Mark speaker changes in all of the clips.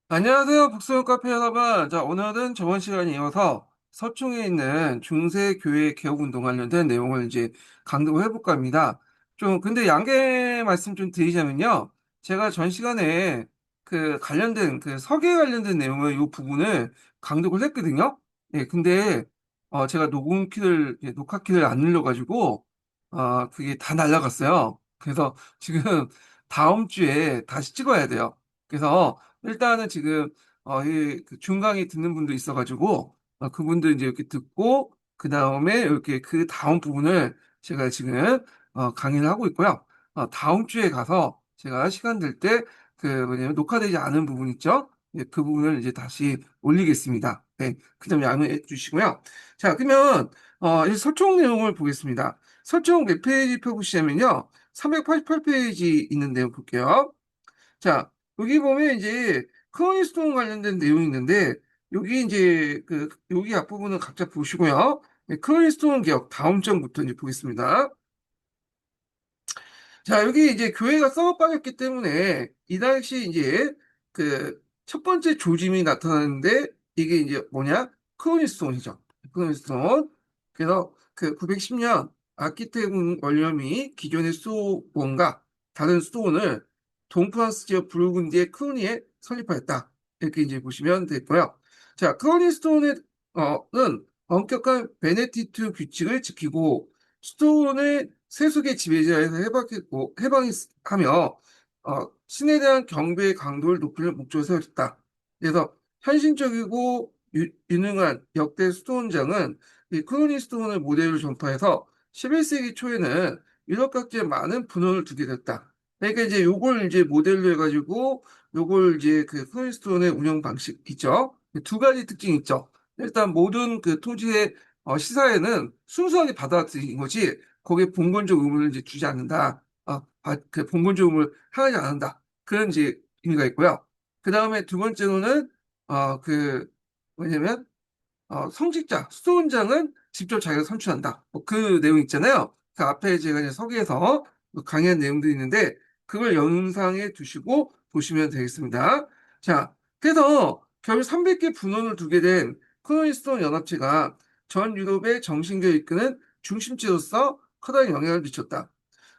Speaker 1: 안녕하세요, 북소영 카페 여러분. 자, 오늘은 저번 시간에 이어서 서초에 있는 중세교회 개혁운동 관련된 내용을 이제 강독을 해볼까 합니다. 근데 양해 말씀 좀 드리자면요. 제가 전 시간에 그 서계 관련된 내용을 이 부분을 강독을 했거든요. 예, 근데, 제가 녹화 키를 안 눌러가지고, 그게 다 날라갔어요. 그래서 지금 다음 주에 다시 찍어야 돼요. 그래서 일단은 지금 그 중강의 듣는 분도 있어가지고 그분들 이제 이렇게 듣고 그 다음에 이렇게 그 다음 부분을 제가 지금 강의를 하고 있고요. 다음 주에 가서 제가 시간 될 때 그 뭐냐면 녹화되지 않은 부분 있죠? 네, 그 부분을 이제 다시 올리겠습니다. 네, 그 점 양해해 주시고요. 자, 그러면 이제 설총 내용을 보겠습니다. 설총 몇 페이지 펴보시냐면요. 388페이지 있는 내용 볼게요. 자, 여기 보면 이제 크로니스톤 관련된 내용이 있는데, 여기 이제 여기 앞부분은 각자 보시고요. 네, 크로니스톤 기억 다음 장부터 이제 보겠습니다. 자, 여기 이제 교회가 썩어 빠졌기 때문에 이 당시 이제 그 첫 번째 조짐이 나타나는데 이게 이제 뭐냐? 크로니스톤이죠. 크로니스톤. 그래서 그 910년 아키테군 원념이 기존의 수도원과 다른 수도원을 동프랑스 지역 부르근디의 크로니에 설립하였다. 이렇게 이제 보시면 되고요. 자, 크로니스톤은 엄격한 베네디트 규칙을 지키고 수도원의 세속의 지배자에서 해방하며 신에 대한 경배의 강도를 높일 목적을 세웠다. 그래서 헌신적이고 유능한 역대 수도원장은 이 크로니 수도원을 모델로 전파해서 11세기 초에는 유럽 각지에 많은 분원을 두게 됐다. 그러니까 이제 요걸 이제 모델로 해가지고 요걸 이제 그 크로니 수도원의 운영 방식 있죠. 두 가지 특징이 있죠. 일단 모든 그 토지의 시사에는 순수하게 받아들인 거지 거기에 봉건적 의무를 이제 주지 않는다. 그 봉건적 의무를 하지 않는다. 그런 이제 의미가 있고요. 그 다음에 두 번째로는 뭐냐면 성직자, 수도원장은 직접 자기가 선출한다. 뭐그 내용 있잖아요. 그 앞에 제가 이제 서기에서 강의한 내용들이 있는데 그걸 영상에 두시고 보시면 되겠습니다. 자, 그래서 결국 300개 분원을 두게 된 크로니스톤 연합체가 전 유럽의 정신교를 이끄는 중심지로서 커다란 영향을 미쳤다.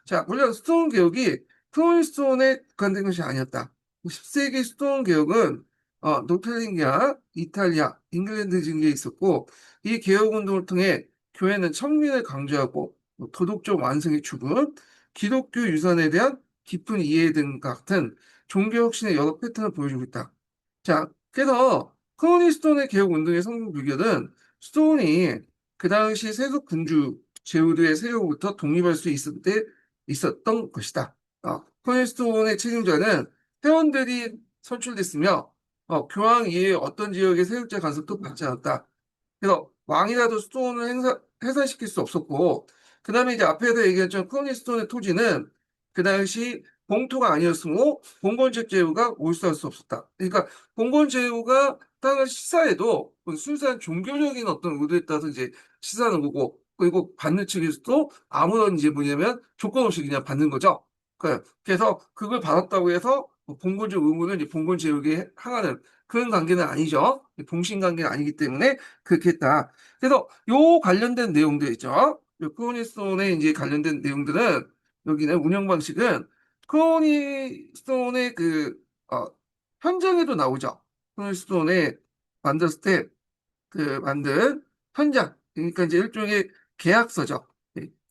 Speaker 1: 자, 물론 스톤 개혁이 크로니스톤에 국한된 것이 아니었다. 10세기 스톤 개혁은 노틀링기아, 이탈리아, 잉글랜드 등에 있었고 이 개혁 운동을 통해 교회는 청민을 강조하고 도덕적 완성의 추구, 기독교 유산에 대한 깊은 이해 등 같은 종교 혁신의 여러 패턴을 보여주고 있다. 자, 그래서 크로니스톤의 개혁 운동의 성공 비결은 스톤이 그 당시 세속 군주 제후들의 세력으로부터 독립할 수 있을 때 있었던 것이다. 크로니스톤의 책임자는 회원들이 선출됐으며 교황 이외의 어떤 지역의 세력자 간섭도 받지 않았다. 그래서 왕이라도 스톤을 해산시킬 수 없었고, 그 다음에 이제 앞에서 얘기했던 크로니스톤의 토지는 그 당시 봉토가 아니었으므로 봉건책 제후가 몰수할 수 없었다. 그러니까 봉건 제후가 땅을 시사해도 순수한 종교적인 어떤 의도에 따라서 이제 시사하는 거고, 그리고 받는 측에서도 아무런 이제 뭐냐면 조건 없이 그냥 받는 거죠. 그래서 그걸 받았다고 해서 봉건적 의무는 이제 봉건 제후에게 항하는 그런 관계는 아니죠. 봉신 관계는 아니기 때문에 그렇게 했다. 그래서 요 관련된 내용들 있죠. 요 크로니스톤에 이제 관련된 내용들은 여기는 운영 방식은 크로니스톤의 현장에도 나오죠. 크로니스톤에 만들었을 때 만든 현장 그러니까 이제 일종의 계약서죠.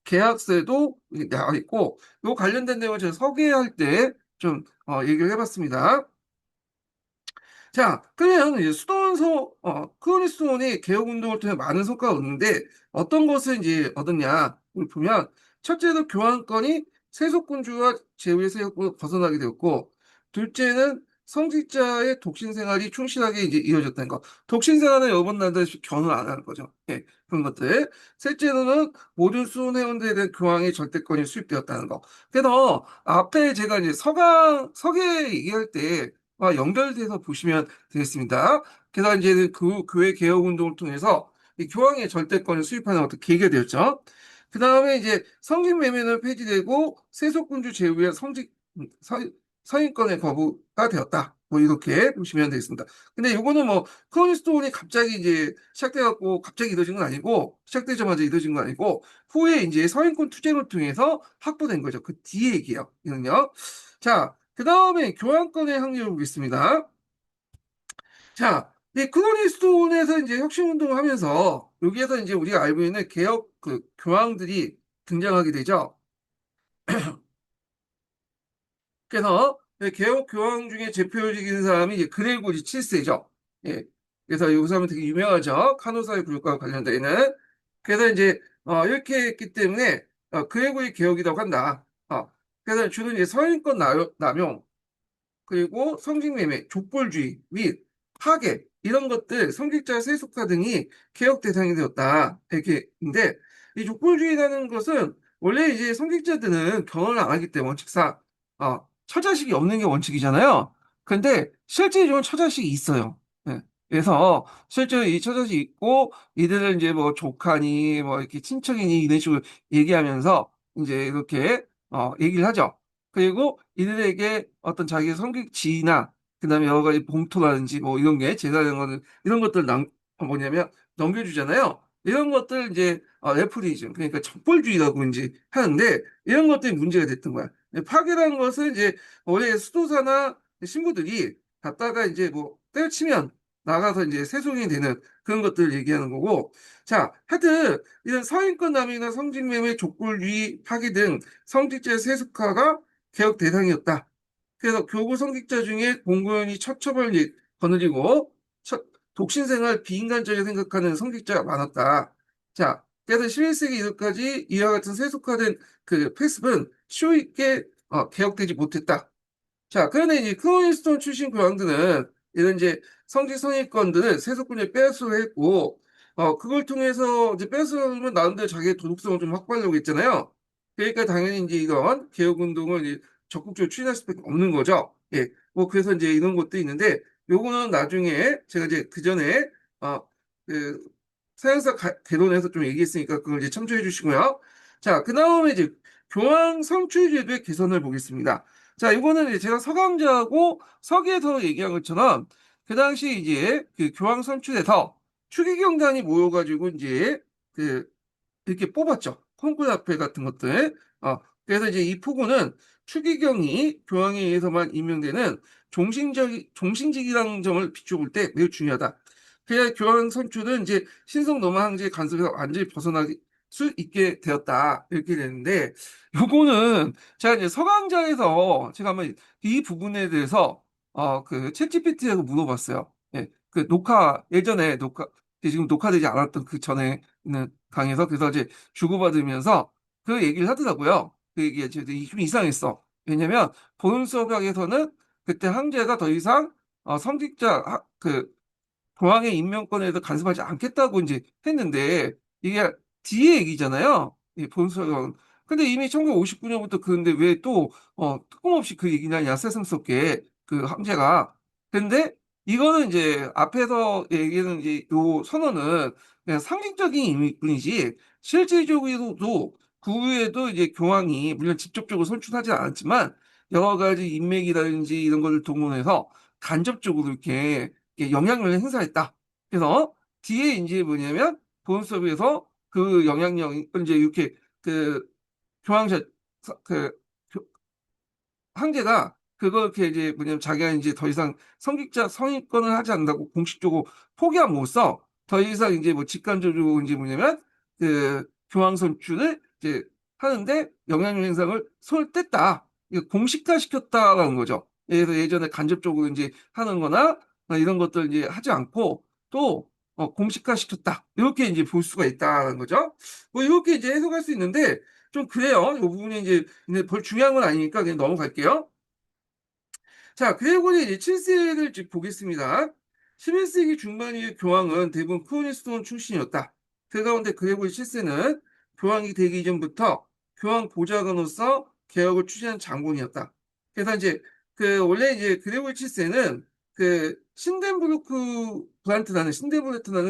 Speaker 1: 계약서에도 나와 있고 요 관련된 내용을 제가 소개할 때 좀 얘기를 해봤습니다. 자, 그러면 이제 크로니스톤이 개혁운동을 통해 많은 성과가 얻는데 어떤 것을 이제 얻었냐? 우리 보면 첫째로 교환권이 세속군주와 제후의 세력으로 벗어나게 되었고, 둘째는 성직자의 독신 생활이 충실하게 이제 이어졌다는 거. 독신 생활은 여러 번 나다시피 견을 안 하는 거죠. 예, 그런 것들. 셋째로는 모든 수훈 회원들에 대한 교황의 절대권이 수립되었다는 거. 그래서 앞에 제가 이제 서계 얘기할 때 연결돼서 보시면 되겠습니다. 게다가 이제 그 교회 개혁 운동을 통해서 이 교황의 절대권을 수립하는 어떤 계기가 되었죠. 그 다음에 이제 성긴 매매는 폐지되고 세속군주 제후의 서인권의 거부가 되었다. 뭐 이렇게 보시면 되겠습니다. 근데 요거는 뭐 크로니스톤이 갑자기 이제 시작돼갖고 갑자기 이루어진 건 아니고 시작되자마자 이루어진 건 아니고 후에 이제 서인권 투쟁을 통해서 확보된 거죠. 그 뒤에 얘기예요. 이는요. 자, 그 다음에 교환권의 확률을 보겠습니다. 자, 이 크로니스톤에서 이제 혁신운동을 하면서 여기에서 이제 우리가 알고 있는 개혁 그 교황들이 등장하게 되죠. 그래서 개혁 교황 중에 대표적인 사람이 이제 그레고리 7세죠. 예. 그래서 이 사람은 되게 유명하죠. 카노사의 굴과 관련되는. 그래서 이제 이렇게 했기 때문에 그레고리 개혁이라고 한다. 그래서 주로 이제 서인권 남용 그리고 성직매매, 족벌주의 및 파괴 이런 것들 성직자 세속화 등이 개혁 대상이 되었다. 이렇게인데 이 족벌주의라는 것은 원래 이제 성직자들은 결혼을 안 하기 때문에 원칙상 처자식이 없는 게 원칙이잖아요. 근데 실제적으로 처자식이 있어요. 예. 그래서 실제로 이 처자식이 있고 이들을 이제 뭐 조카니 뭐 이렇게 친척이니 이런 식으로 얘기하면서 이제 이렇게 얘기를 하죠. 그리고 이들에게 어떤 자기의 성격 지위나 그다음에 여러 가지 봉투라든지 뭐 이런 게 제사 이런 거는 이런 것들 뭐냐면 넘겨주잖아요. 이런 것들 이제 레프리즘 그러니까 척벌주의라고 이제 하는데 이런 것들이 문제가 됐던 거야. 파괴라는 것은 이제 원래 수도사나 신부들이 갔다가 이제 뭐 때려치면 나가서 이제 세속이 되는 그런 것들을 얘기하는 거고 자 하여튼 이런 서인권 남용이나 성직매매 족벌주의 파괴 등 성직자의 세속화가 개혁 대상이었다. 그래서 교구 성직자 중에 공고연이 처처벌 거느리고 독신생활 비인간적으로 생각하는 성직자가 많았다. 자, 그래서 11세기 이후까지 이와 같은 세속화된 그 패습은 쉽게 개혁되지 못했다. 자, 그런데 이제 크로니스톤 출신 교황들은 이런 이제 성직 성인권들을 세속권에 빼앗으려 했고, 그걸 통해서 이제 뺏으면 나름대로 자기의 도덕성을 좀 확보하려고 했잖아요. 그러니까 당연히 이제 이런 개혁운동을 이제 적극적으로 추진할 수밖에 없는 거죠. 예. 뭐 그래서 이제 이런 것도 있는데, 요거는 나중에 제가 이제 그 전에, 그, 사양사 개론에서 좀 얘기했으니까 그걸 이제 참조해 주시고요. 자, 그 다음에 이제 교황 성추제도의 개선을 보겠습니다. 자, 이거는 이제 제가 서강자하고 서기에서 얘기한 것처럼 그 당시 이제 그 교황 선출에서 추기경단이 모여가지고 이제 그 이렇게 뽑았죠. 콩쿠르 앞에 같은 것들. 그래서 이제 이 포고는 추기경이 교황에 의해서만 임명되는 종신직이라는 점을 비춰볼 때 매우 중요하다. 그래야 교황 선출은 이제 신성 로마 황제의 간섭에서 완전히 벗어나기 수 있게 되었다. 이렇게 되는데, 요거는 제가 이제 서강자에서 제가 한번 이 부분에 대해서 그 챗GPT하고 물어봤어요. 예, 그 예전에 지금 녹화되지 않았던 그 전에 있는 강에서 그래서 이제 주고받으면서 그 얘기를 하더라고요. 그 얘기가 좀 이상했어. 왜냐면 보훈 수업학에서는 그때 황제가 더 이상 그 공항의 임명권에도 간섭하지 않겠다고 이제 했는데 이게 뒤에 얘기잖아요. 이 본서가. 근데 이미 1959년부터 그런데 왜 또 뜬금없이 그 얘기냐냐 새삼스럽게 그 황제가. 근데 이거는 이제 앞에서 얘기는 이제 요 선언은 그냥 상징적인 의미뿐이지 실질적으로도 그 후에도 이제 교황이 물론 직접적으로 선출하지 않았지만 여러 가지 인맥이라든지 이런 것을 동원해서 간접적으로 이렇게 영향력을 행사했다. 그래서 뒤에 이제 뭐냐면 보험 수업에서 그 영향력 이제 이렇게 그 교황자 그 황제가 그거 이렇게 이제 뭐냐면 자기가 이제 더 이상 성직자 성인권을 하지 않는다고 공식적으로 포기함으로써 더 이상 이제 뭐 직간접적으로 이제 뭐냐면 그 교황 선출을 이제 하는데 영향력 행사를 손을 뗐다. 이거 공식화 시켰다라는 거죠. 그래서 예전에 간접적으로 이제 하는 거나 이런 것들 이제 하지 않고 또 공식화 시켰다. 이렇게 이제 볼 수가 있다는 거죠. 뭐 이렇게 이제 해석할 수 있는데 좀 그래요. 이 부분이 이제 근데 별 중요한 건 아니니까 그냥 넘어갈게요. 자, 그레고리 이제 7세를 보겠습니다. 11세기 중반의 교황은 대부분 크로니스톤 출신이었다. 그 가운데 그레고리 7세는 교황이 되기 이전부터 교황 보좌관으로서 개혁을 추진한 장본이었다. 그래서 이제 그 원래 이제 그레고리 7세는 그 신데브르트라는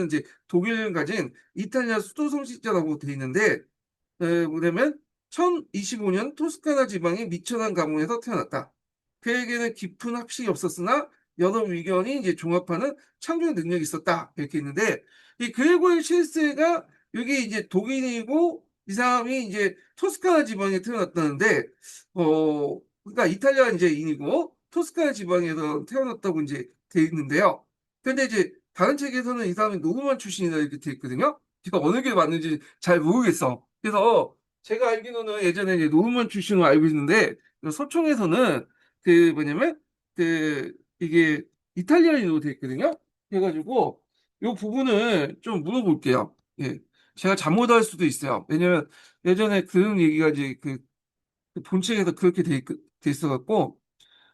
Speaker 1: 이제 독일을 가진 이탈리아 수도 성직자라고 돼 있는데 뭐냐면 1025년 토스카나 지방의 미천한 가문에서 태어났다. 그에게는 깊은 학식이 없었으나 여러 의견이 이제 종합하는 창조 능력이 있었다. 이렇게 있는데, 이 그레고리 칠세가 여기 이제 독일이고, 이 사람이 이제 토스카나 지방에 태어났다는데, 그러니까 이탈리아 이제인이고, 토스카나 지방에서 태어났다고 이제 돼 있는데요. 근데 이제 다른 책에서는 이 사람이 노르만 출신이다 이렇게 돼 있거든요. 제가 어느 게 맞는지 잘 모르겠어. 그래서 제가 알기로는 예전에 이제 노르만 출신으로 알고 있는데, 서총에서는 그 뭐냐면, 그 이게 이탈리아인으로 돼 있거든요. 그래가지고 이 부분을 좀 물어볼게요. 예. 제가 잘못할 수도 있어요. 왜냐면 예전에 그런 얘기가 이제 그 본책에서 그렇게 돼 있어갖고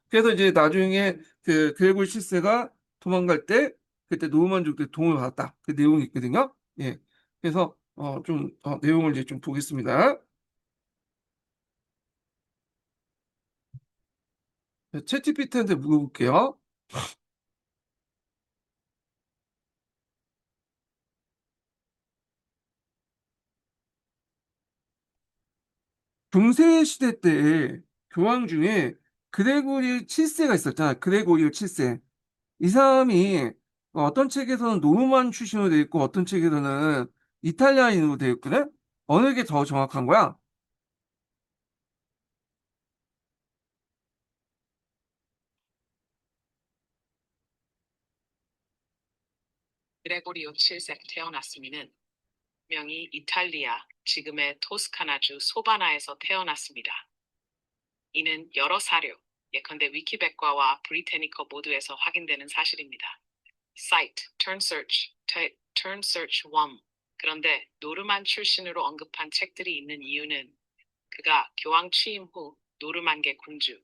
Speaker 1: 그래서 이제 나중에 그 그레고리 칠세가 도망갈 때 그때 노르만족들 도움을 받았다. 그 내용이 있거든요. 예. 그래서 좀 내용을 이제 좀 보겠습니다. 챗GPT한테 물어볼게요. 중세 시대 때 교황 중에 그레고리 7세가 있었잖아. 그레고리 7세. 이 사람이 어떤 책에서는 노르만 출신으로 돼 있고 어떤 책에서는 이탈리아인으로 돼 있거든? 어느 게 더 정확한 거야?
Speaker 2: 그레고리오 7세 태어났음이는 명이 이탈리아, 지금의 토스카나주 소바나에서 태어났습니다. 이는 여러 사료, 예컨대 위키백과와 브리테니커 모두에서 확인되는 사실입니다. Cite, Turn Search, Turn Search 1. 그런데 노르만 출신으로 언급한 책들이 있는 이유는 그가 교황 취임 후 노르만계 군주,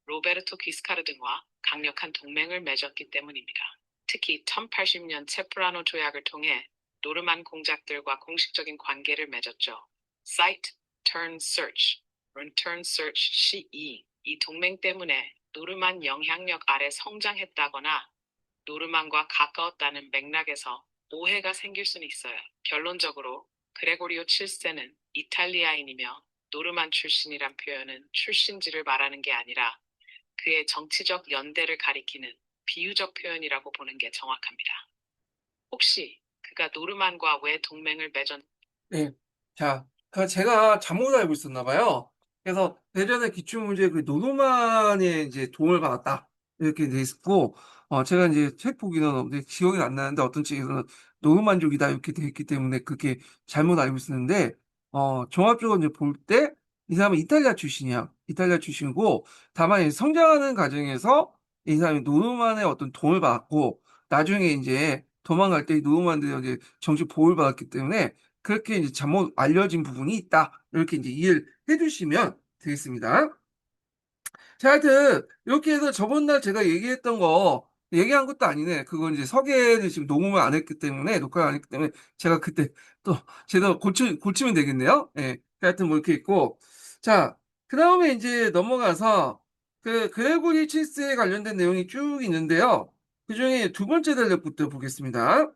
Speaker 2: 로베르토 기스카르 등과 강력한 동맹을 맺었기 때문입니다. 특히 1080년 체프라노 조약을 통해 노르만 공작들과 공식적인 관계를 맺었죠. Cite, Turn Search, Turn Search C2. 이 동맹 때문에 노르만 영향력 아래 성장했다거나 노르만과 가까웠다는 맥락에서 오해가 생길 수는 있어요. 결론적으로 그레고리오 7세는 이탈리아인이며 노르만 출신이란 표현은 출신지를 말하는 게 아니라 그의 정치적 연대를 가리키는 비유적 표현이라고 보는 게 정확합니다. 혹시 그가 노르만과 왜 동맹을 맺었...
Speaker 1: 네. 자, 제가 잘못 알고 있었나 봐요. 그래서 예전에 기출문제 그 노르만에 이제 도움을 받았다. 이렇게 돼 있고, 제가 이제 책 보기는 기억이 안 나는데 어떤 책에서는 노르만족이다 이렇게 돼 있기 때문에 그렇게 잘못 알고 있었는데, 종합적으로 이제 볼 때 이 사람은 이탈리아 출신이야. 이탈리아 출신이고, 다만 이제 성장하는 과정에서 이 사람이 노르만의 어떤 도움을 받았고, 나중에 이제 도망갈 때 노르만들이 이제 정식 보호를 받았기 때문에 그렇게 이제 잘못 알려진 부분이 있다. 이렇게 이제 이해를 해주시면 되겠습니다. 자, 하여튼, 이렇게 해서 저번 날 제가 얘기했던 거, 얘기한 것도 아니네. 그건 이제 설계를 지금 녹음을 안 했기 때문에, 녹화를 안 했기 때문에, 제가 그때 또 제대로 고치면 되겠네요. 예. 하여튼 뭐 이렇게 있고. 자, 그 다음에 이제 넘어가서, 그레고리 칠스에 관련된 내용이 쭉 있는데요. 그 중에 두 번째 단락부터 보겠습니다.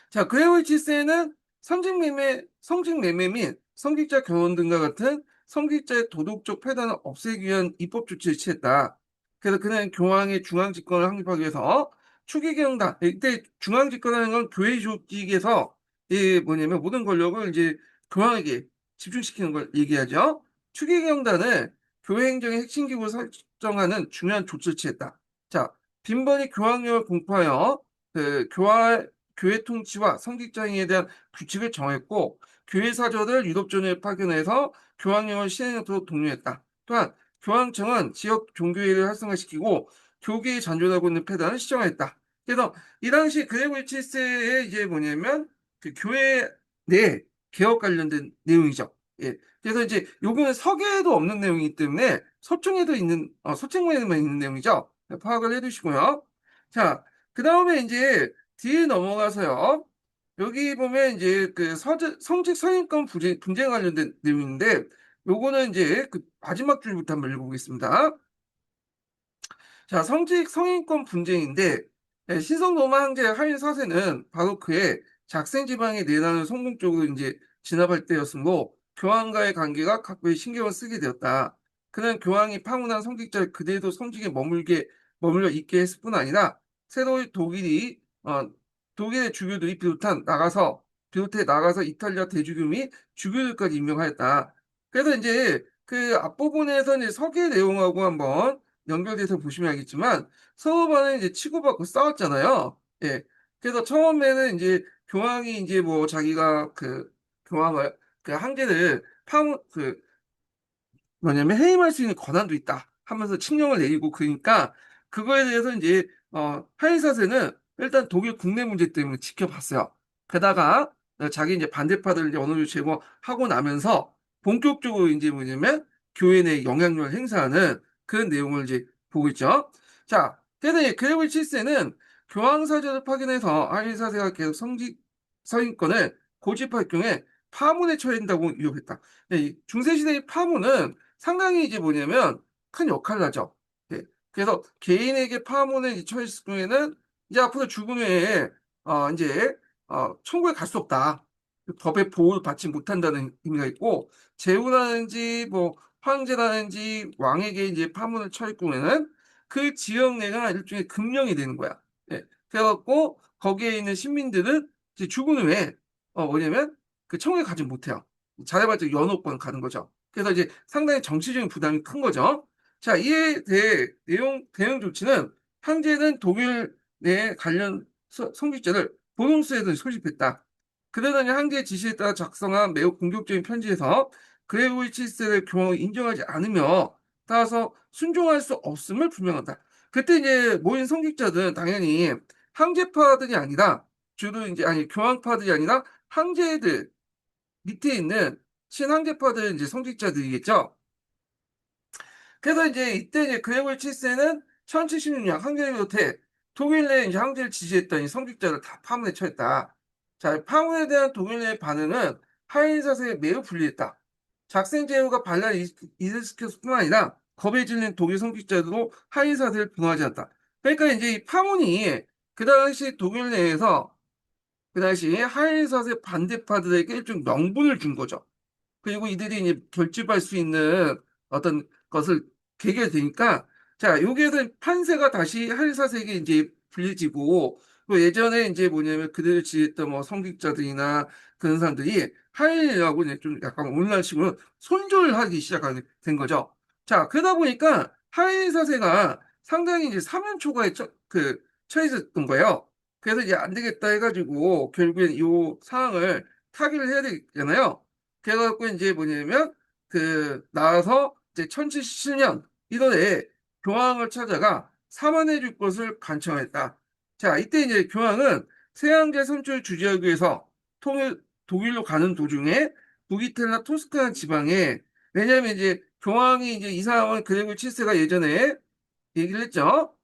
Speaker 1: 자, 그레오이치스에는 성직매매 및 성직자 결혼 등과 같은 성직자의 도덕적 폐단을 없애기 위한 입법 조치를 취했다. 그래서 그는 교황의 중앙집권을 확립하기 위해서 추기경단, 이때 중앙집권이라는 건 교회 조직에서 이 뭐냐면 모든 권력을 이제 교황에게 집중시키는 걸 얘기하죠. 추기경단을 교회 행정의 핵심 기구로 설정하는 중요한 조치를 취했다. 자, 빈번히 교황령을 공포하여 교회 통치와 성직자행위에 대한 규칙을 정했고 교회 사절을 유럽전에 파견해서 교황령을 시행하도록 독려했다. 또한 교황청은 지역 종교회를 활성화시키고 교계에 잔존하고 있는 폐단을 시정했다. 그래서 이 당시 그레고리 7세에 이제 뭐냐면 그 교회 내 개혁 관련된 내용이죠. 예. 그래서 이제 요거는 서계에도 없는 내용이기 때문에 서총에도 있는 서책문에만 있는 내용이죠. 네, 파악을 해두시고요. 자, 그 다음에 이제 뒤에 넘어가서요. 여기 보면 이제 그 성직 선임권 분쟁 관련된 내용인데 요거는 이제 그 마지막 줄부터 한번 읽어보겠습니다. 자, 성직 성인권 분쟁인데 신성노마 황제 하인 사세는 바로 그의 작생 지방에 내란을 성공적으로 이제 진압할 때였으므로 교황과의 관계가 각별히 신경을 쓰게 되었다. 그는 교황이 파문한 성직자를 그대로 성직에 머물러 있게 했을 뿐 아니라 새로이 독일의 주교들이 비롯해 나가서 이탈리아 대주교 및 주교들까지 임명하였다. 그래서 이제 그 앞부분에서 이제 서계 내용하고 한번 연결돼서 보시면 알겠지만 서로간에 이제 치고받고 싸웠잖아요. 예. 그래서 처음에는 이제 교황이 이제 뭐 자기가 그 교황을 그 황제를 파문 그 뭐냐면 해임할 수 있는 권한도 있다 하면서 칙령을 내리고 그러니까 그거에 대해서 이제 하인사세는 일단 독일 국내 문제 때문에 지켜봤어요. 게다가 자기 이제 반대파들을 이제 어느 정도 제거하고 나면서 본격적으로 이제 뭐냐면 교회 내 영향력을 행사하는 그런 내용을 이제 보고 있죠. 자, 그래서 그레고리 7세는 교황 사절을 파견해서 하인사세가 계속 성직 서인권을 고집할 경우에 파문에 처해진다고 유혹했다. 이 중세시대의 파문은 상당히 이제 뭐냐면 큰 역할을 하죠. 예. 그래서 개인에게 파문에 처했을 경우에는 이제 앞으로 죽은 후에 이제 천국에 갈 수 없다. 법의 보호를 받지 못한다는 의미가 있고 제후라든지 뭐 황제라든지 왕에게 이제 파문을 처할 경우에는 그 지역 내가 일종의 금령이 되는 거야. 예. 그래갖고 거기에 있는 시민들은 이제 죽은 후에 뭐냐면 그 천국에 가지 못해요. 잘해봤자 연옥권 가는 거죠. 그래서 이제 상당히 정치적인 부담이 큰 거죠. 자, 이에 대해 대응 조치는 황제는 독일 내 관련 성직자를 보동수에서 소집했다. 그러더니 황제의 지시에 따라 작성한 매우 공격적인 편지에서 그레고리 칠세를 교황을 인정하지 않으며 따라서 순종할 수 없음을 불명한다. 그때 이제 모인 성직자들은 당연히 황제파들이 아니라 주로 이제 아니 교황파들이 아니라 황제들 밑에 있는 친황제파들 이제 성직자들이겠죠. 그래서 이제 이때 이제 그레고리 7세는 1076년 황제를 비롯해 독일 내 이제 황제를 지지했던 이 성직자를 다 파문에 처했다. 자, 파문에 대한 독일 내 반응은 하인 사세에 매우 불리했다. 작생 제후가 반란을 일으켰을 뿐만 아니라 겁에 질린 독일 성직자들도 하인 사세를 분노하지 않았다. 그러니까 이제 이 파문이 그 당시 독일 내에서 그 당시 하인 사세 반대파들에게 일종 명분을 준 거죠. 그리고 이들이 이제 결집할 수 있는 어떤 것을 계기가 되니까 자 여기에서 판세가 다시 한사세에게 이제 불리지고 또 예전에 이제 뭐냐면 그들을 지했던 뭐 성직자들이나 그런 사람들이 하인이라고 이제 좀 약간 오늘날 식으로 손절을 하기 시작하게 된 거죠. 자 그러다 보니까 하인 사세가 상당히 이제 사면초가에 처해졌던 거예요. 그래서 이제 안 되겠다 해가지고 결국엔 이 상황을 타결을 해야 되잖아요. 그래갖고 이제 뭐냐면 나와서 이제 1077년 1월에 교황을 찾아가 사만해 줄 것을 간청했다. 자, 이때 이제 교황은 세왕제 선출을 주재하기 위해서 독일로 가는 도중에 북이탈리아 토스카나 지방에 왜냐하면 이제 교황이 이제 이 상황은 그레고리 7세가 예전에 얘기를 했죠.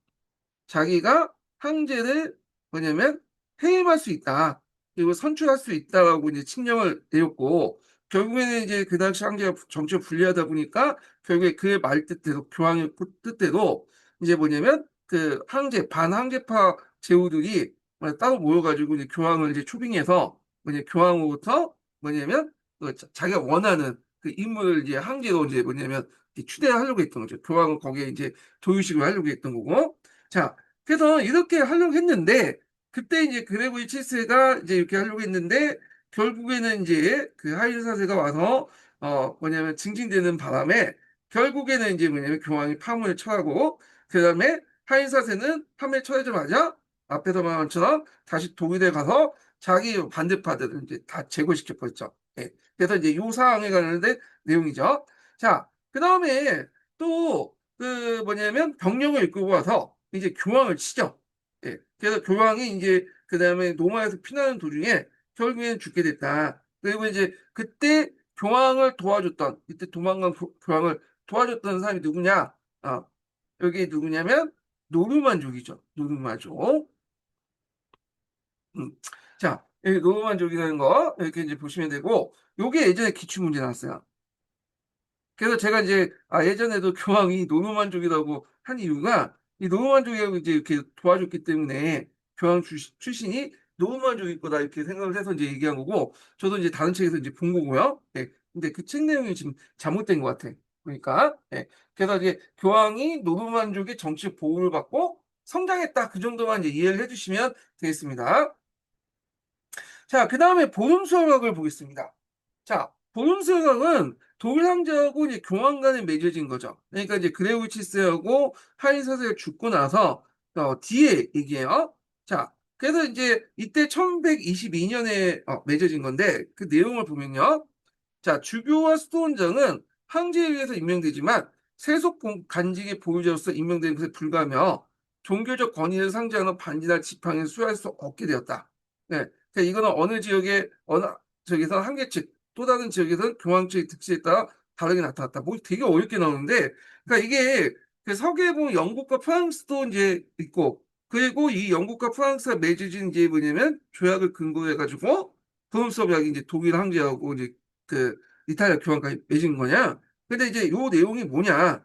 Speaker 1: 자기가 황제를 뭐냐면 해임할 수 있다. 그리고 선출할 수 있다라고 이제 칙령을 내렸고 결국에는 이제 그 당시 황제가 정치가 불리하다 보니까 결국에 그의 말 뜻대로 교황의 뜻대로 이제 뭐냐면 그 반황제파 제후들이 따로 모여가지고 이제 교황을 이제 초빙해서 교황으로부터 뭐냐면 자기가 원하는 그 인물을 이제 황제로 이제 뭐냐면 추대하려고 했던 거죠. 교황을 거기에 이제 도유식을 하려고 했던 거고. 자, 그래서 이렇게 하려고 했는데 그때 이제 그레고리 7세가 이제 이렇게 하려고 했는데 결국에는 이제 그 하일 사세가 와서 뭐냐면 징징대는 바람에 결국에는 이제 뭐냐면 교황이 파문에 처하고 그다음에 하일 사세는 파문에 처하자마자 앞에서 말한 것처럼 다시 독일에 가서 자기 반대파들을 이제 다 제거시켜 버렸죠. 예. 그래서 이제 요 상황에 관련된 내용이죠. 자, 그다음에 또 그 뭐냐면 병력을 이끌고 와서 이제 교황을 치죠. 예. 그래서 교황이 이제 그 다음에 로마에서 피나는 도중에 결국에는 죽게 됐다. 그리고 이제 그때 교황을 도와줬던 이때 도망간 교황을 도와줬던 사람이 누구냐? 여기 누구냐면 노르만족이죠. 노르만족. 음. 자, 여기 노르만족이라는 거 이렇게 이제 보시면 되고 요게 예전에 기출문제 나왔어요. 그래서 제가 이제 예전에도 교황이 노르만족이라고 한 이유가 이 노르만족이라고 이제 이렇게 도와줬기 때문에 교황 출신이 노르만족일 거다 이렇게 생각을 해서 이제 얘기한 거고 저도 이제 다른 책에서 이제 본 거고요. 네. 근데 그 책 내용이 지금 잘못된 것 같아. 그러니까, 예. 그래서 이제 교황이 노르만족의 정치 보호를 받고 성장했다. 그 정도만 이제 이해를 해주시면 되겠습니다. 자, 그 다음에 보름수학을 보겠습니다. 자, 보름수학은 독일 황제하고 이제 교황 간에 맺어진 거죠. 그러니까 이제 그레우치스하고 하인 사세가 죽고 나서 뒤에 얘기해요. 자, 그래서 이제 이때 1122년에 맺어진 건데 그 내용을 보면요. 자, 주교와 수도원장은 황제에 의해서 임명되지만 세속 간직의 보유자로서 임명되는 것에 불과하며 종교적 권위를 상징하는 반지나 지팡이를 수여할 수 없게 되었다. 네, 그러니까 이거는 어느 지역의 어느 지역에서 한계 측, 또 다른 지역에서는 교황 측의 특징에 따라 다르게 나타났다. 뭐 되게 어렵게 나오는데, 그러니까 이게 그 서기에 보면 영국과 프랑스도 이제 있고, 그리고 이 영국과 프랑스가 맺어진 이제 뭐냐면 조약을 근거로 해가지고 도움수업약이 이제 독일 황제하고 이제 그 이탈리아 교황까지 맺은 거냐? 근데 이제 요 내용이 뭐냐?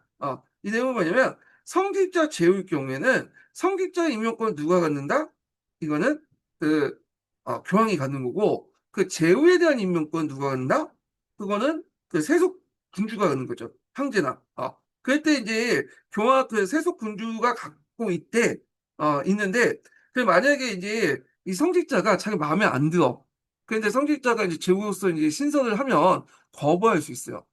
Speaker 1: 이 내용은 뭐냐면 성직자 제후일 경우에는 성직자 임명권 누가 갖는다? 이거는 그 교황이 갖는 거고 그 제후에 대한 임명권 누가 갖는다? 그거는 그 세속 군주가 갖는 거죠. 황제나. 그럴 때 이제 교황 그 세속 군주가 갖고 있는데 그 만약에 이제 이 성직자가 자기 마음에 안 들어. 그런데 성직자가 이제 제후로서 이제 신선을 하면 거부할 수 있어요.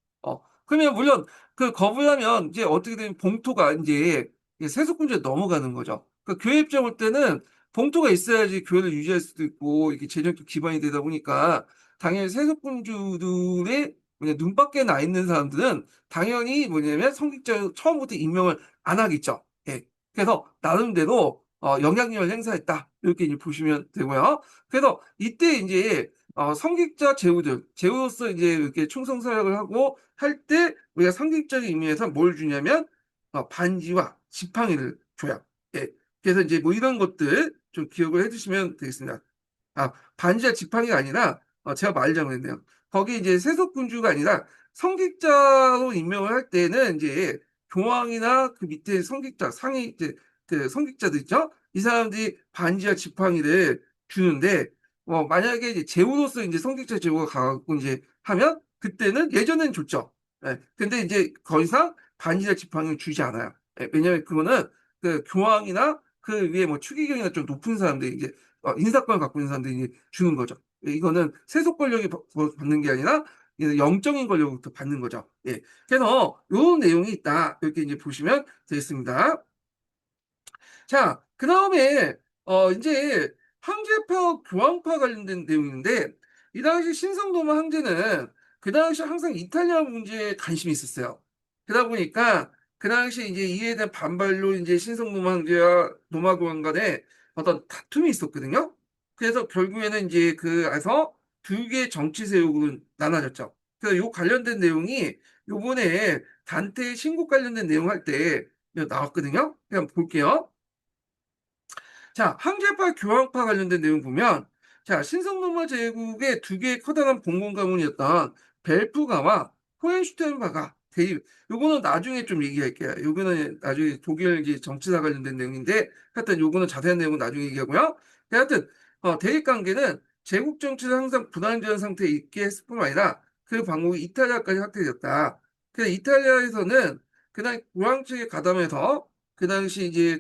Speaker 1: 그러면 물론 그 거부하면 이제 어떻게 되면 봉토가 이제 세속군주에 넘어가는 거죠. 그 교회 입장 올 때는 봉토가 있어야지 교회를 유지할 수도 있고 이렇게 재정적 기반이 되다 보니까 당연히 세속군주들의 눈밖에 나 있는 사람들은 당연히 뭐냐면 성직자 처음부터 임명을 안 하겠죠. 예. 그래서 나름대로 영향력을 행사했다. 이렇게 이제 보시면 되고요. 그래서 이때 이제 성직자 제후로서 이제 이렇게 충성 사역을 하고 할 때 우리가 상징적인 의미에서 뭘 주냐면 반지와 지팡이를 줘요. 예. 그래서 이제 뭐 이런 것들 좀 기억을 해주시면 되겠습니다. 반지와 지팡이가 아니라 제가 말 잘못했네요. 거기 이제 세속군주가 아니라 성직자로 임명을 할 때는 이제 교황이나 그 밑에 성직자 상위 이제 그 성직자들 있죠? 이 사람들이 반지와 지팡이를 주는데 만약에 이제 제후로서 이제 성직자 제후가 가고 이제 하면 그때는 예전엔 줬죠. 예. 근데 이제 더 이상 반지와 지팡이를 주지 않아요. 예. 왜냐면 그거는 그 교황이나 그 위에 뭐 추기경이나 좀 높은 사람들이 이제 인사권을 갖고 있는 사람들이 이제 주는 거죠. 예, 이거는 세속 권력이 받는 게 아니라 영적인 권력부터 받는 거죠. 예. 그래서 요 내용이 있다. 이렇게 이제 보시면 되겠습니다. 자, 그 다음에, 이제, 황제파, 교황파 관련된 내용인데, 이 당시 신성노마 황제는 그 당시 항상 이탈리아 문제에 관심이 있었어요. 그러다 보니까, 그 당시 이제 이에 대한 반발로 이제 신성노마 황제와 로마 교황 간에 어떤 다툼이 있었거든요. 그래서 결국에는 이제 그래서 두 개의 정치 세력으로 나눠졌죠. 그래서 요 관련된 내용이 요번에 단테의 신곡 관련된 내용 할 때 나왔거든요. 그냥 볼게요. 자, 황제파 교황파 관련된 내용 보면, 자, 신성로마 제국의 두 개의 커다란 봉건 가문이었던 벨프가와 호헨슈텐파가 대립. 요거는 나중에 좀 얘기할게요. 요거는 나중에 독일 이제 정치사 관련된 내용인데, 하여튼 요거는 자세한 내용은 나중에 얘기하고요. 하여튼, 대립 관계는 제국 정치를 항상 불안정한 상태에 있게 했을 뿐만 아니라 그 방법이 이탈리아까지 확대되었다. 그래서 이탈리아에서는 그날 교황 측에 가담해서 그 당시 이제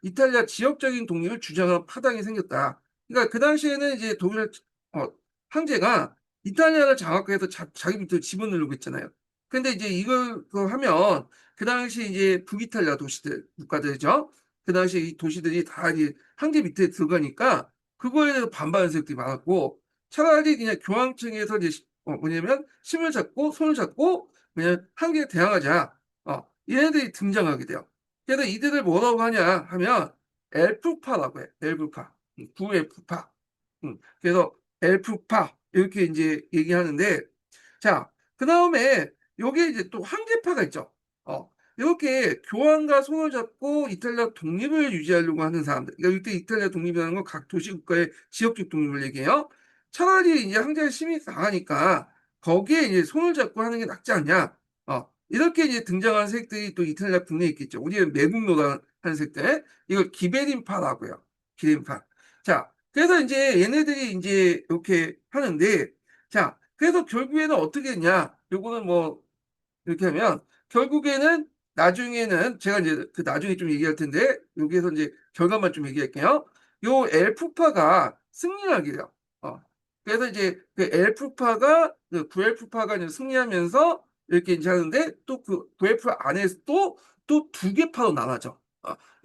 Speaker 1: 이탈리아 지역적인 독립을 주장하는 파당이 생겼다. 그러니까 그 당시에는 이제 독일 어, 황제가 이탈리아를 장악해서 자기 밑으로 집어넣으려고 했잖아요. 근데 이제 이걸 하면 그 당시 이제 북이탈리아 도시들 국가들이죠. 그 당시 이 도시들이 다 이제 황제 밑에 들어가니까 그거에 대해서 반발하는 세력들이 많았고 차라리 그냥 교황청에서 이제 뭐냐면 힘을 잡고 손을 잡고 그냥 황제에 대항하자. 얘네들이 등장하게 돼요. 그래서 이들을 뭐라고 하냐 하면 엘프파라고 해. 엘프파. 구엘프파. 그래서 엘프파 이렇게 이제 얘기하는데 자, 그다음에 여기에 이제 또 황제파가 있죠. 이렇게 교황과 손을 잡고 이탈리아 독립을 유지하려고 하는 사람들. 그러니까 이때 이탈리아 독립이라는 건 각 도시 국가의 지역적 독립을 얘기해요. 차라리 이제 황제의 힘이 강하니까 거기에 이제 손을 잡고 하는 게 낫지 않냐. 이렇게 이제 등장하는 색들이 또 이탈리아 국내에 있겠죠. 우리는 매국노라는 색들. 이걸 기베린파라고 해요. 기베린파. 자, 그래서 이제 얘네들이 이제 이렇게 하는데, 자, 그래서 결국에는 어떻게 했냐? 요거는 뭐, 이렇게 하면, 결국에는 나중에는 제가 이제 그 나중에 좀 얘기할 텐데 여기에서 이제 결과만 좀 얘기할게요. 요 엘프파가 승리하게 돼요. 그래서 이제 그 엘프파가 그 9엘프파가 이제 승리하면서 이렇게 이제 하는데 또 그 9엘프 안에서 또 두 개 파로 나눠져.